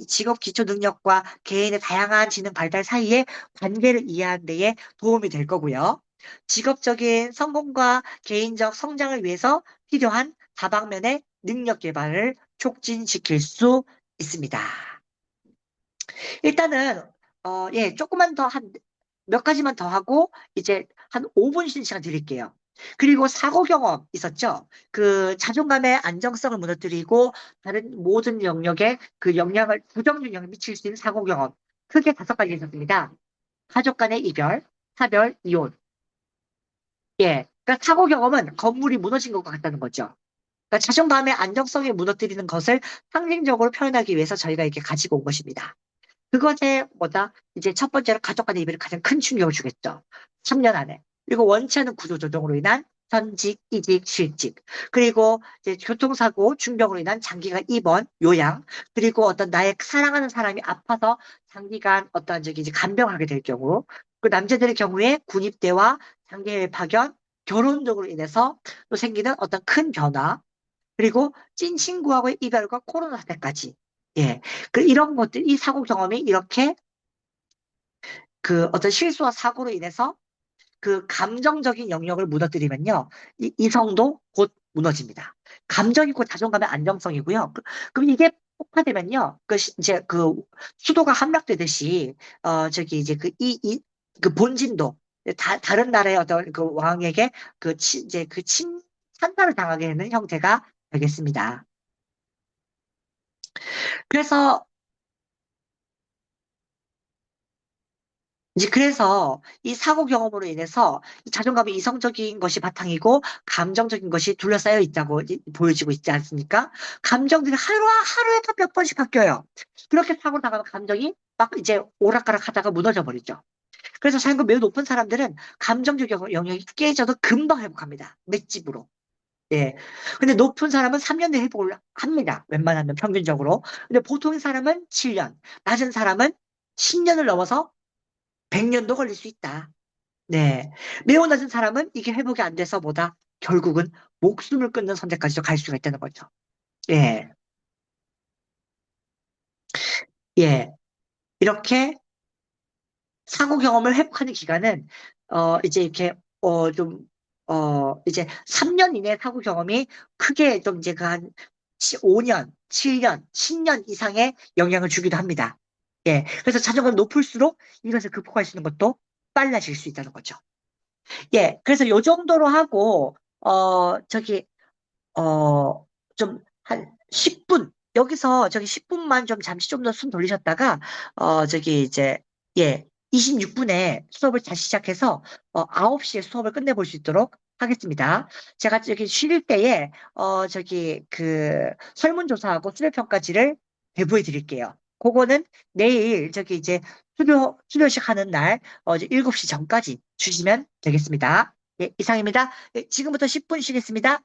직업 기초 능력과 개인의 다양한 지능 발달 사이의 관계를 이해하는 데에 도움이 될 거고요. 직업적인 성공과 개인적 성장을 위해서 필요한 다방면의 능력 개발을 촉진시킬 수 있습니다. 일단은, 예, 조금만 더 몇 가지만 더 하고 이제 한 5분 쉬는 시간 드릴게요. 그리고 사고 경험 있었죠? 그 자존감의 안정성을 무너뜨리고 다른 모든 영역에 그 영향을, 부정적 영향을 미칠 수 있는 사고 경험. 크게 5가지 있었습니다. 가족 간의 이별, 사별, 이혼. 예. 그러니까 사고 경험은 건물이 무너진 것과 같다는 거죠. 그러니까 자존감의 안정성을 무너뜨리는 것을 상징적으로 표현하기 위해서 저희가 이렇게 가지고 온 것입니다. 그것에 뭐다? 이제 첫 번째로 가족 간의 이별이 가장 큰 충격을 주겠죠. 3년 안에. 그리고 원치 않은 구조조정으로 인한 현직, 이직, 실직. 그리고 이제 교통사고, 중병으로 인한 장기간 입원, 요양. 그리고 어떤 나의 사랑하는 사람이 아파서 장기간 어떤 저기 이제 간병하게 될 경우. 그 남자들의 경우에 군입대와 장기해외 파견, 결혼 등으로 인해서 또 생기는 어떤 큰 변화. 그리고 찐 친구하고의 이별과 코로나 사태까지. 예. 그 이런 것들, 이 사고 경험이 이렇게 그 어떤 실수와 사고로 인해서 그 감정적인 영역을 무너뜨리면요. 이성도 곧 무너집니다. 감정이 곧 자존감의 안정성이고요. 그럼 이게 폭파되면요. 이제 그 수도가 함락되듯이, 저기 이제 그 본진도, 다른 나라의 어떤 그 왕에게 이제 찬탈을 당하게 되는 형태가 되겠습니다. 그래서 이제 그래서 이 사고 경험으로 인해서 이 자존감이 이성적인 것이 바탕이고 감정적인 것이 둘러싸여 있다고 보여지고 있지 않습니까? 감정들이 하루에 다 몇 번씩 바뀌어요. 그렇게 사고 나가면 감정이 막 이제 오락가락 하다가 무너져 버리죠. 그래서 자존감 매우 높은 사람들은 감정적 영역이 깨져도 금방 회복합니다. 맷집으로. 예. 근데 높은 사람은 3년 내에 회복을 합니다. 웬만하면 평균적으로. 근데 보통의 사람은 7년, 낮은 사람은 10년을 넘어서 100년도 걸릴 수 있다. 네. 매우 낮은 사람은 이게 회복이 안 돼서 뭐다? 결국은 목숨을 끊는 선택까지도 갈 수가 있다는 거죠. 예. 예. 이렇게 사고 경험을 회복하는 기간은, 이제 이렇게, 이제 3년 이내 사고 경험이 크게 좀 이제 그 한 5년, 7년, 10년 이상의 영향을 주기도 합니다. 예. 그래서 자존감이 높을수록 이것을 극복할 수 있는 것도 빨라질 수 있다는 거죠. 예, 그래서 요 정도로 하고, 저기, 좀, 한 10분, 여기서 저기 10분만 좀 잠시 좀 더 숨 돌리셨다가, 저기 이제, 예, 26분에 수업을 다시 시작해서, 9시에 수업을 끝내볼 수 있도록 하겠습니다. 제가 저기 쉴 때에, 저기 설문조사하고 수료평가지를 배부해 드릴게요. 그거는 내일 저기 이제 수료식 하는 날, 이제 7시 전까지 주시면 되겠습니다. 예, 이상입니다. 예, 지금부터 10분 쉬겠습니다.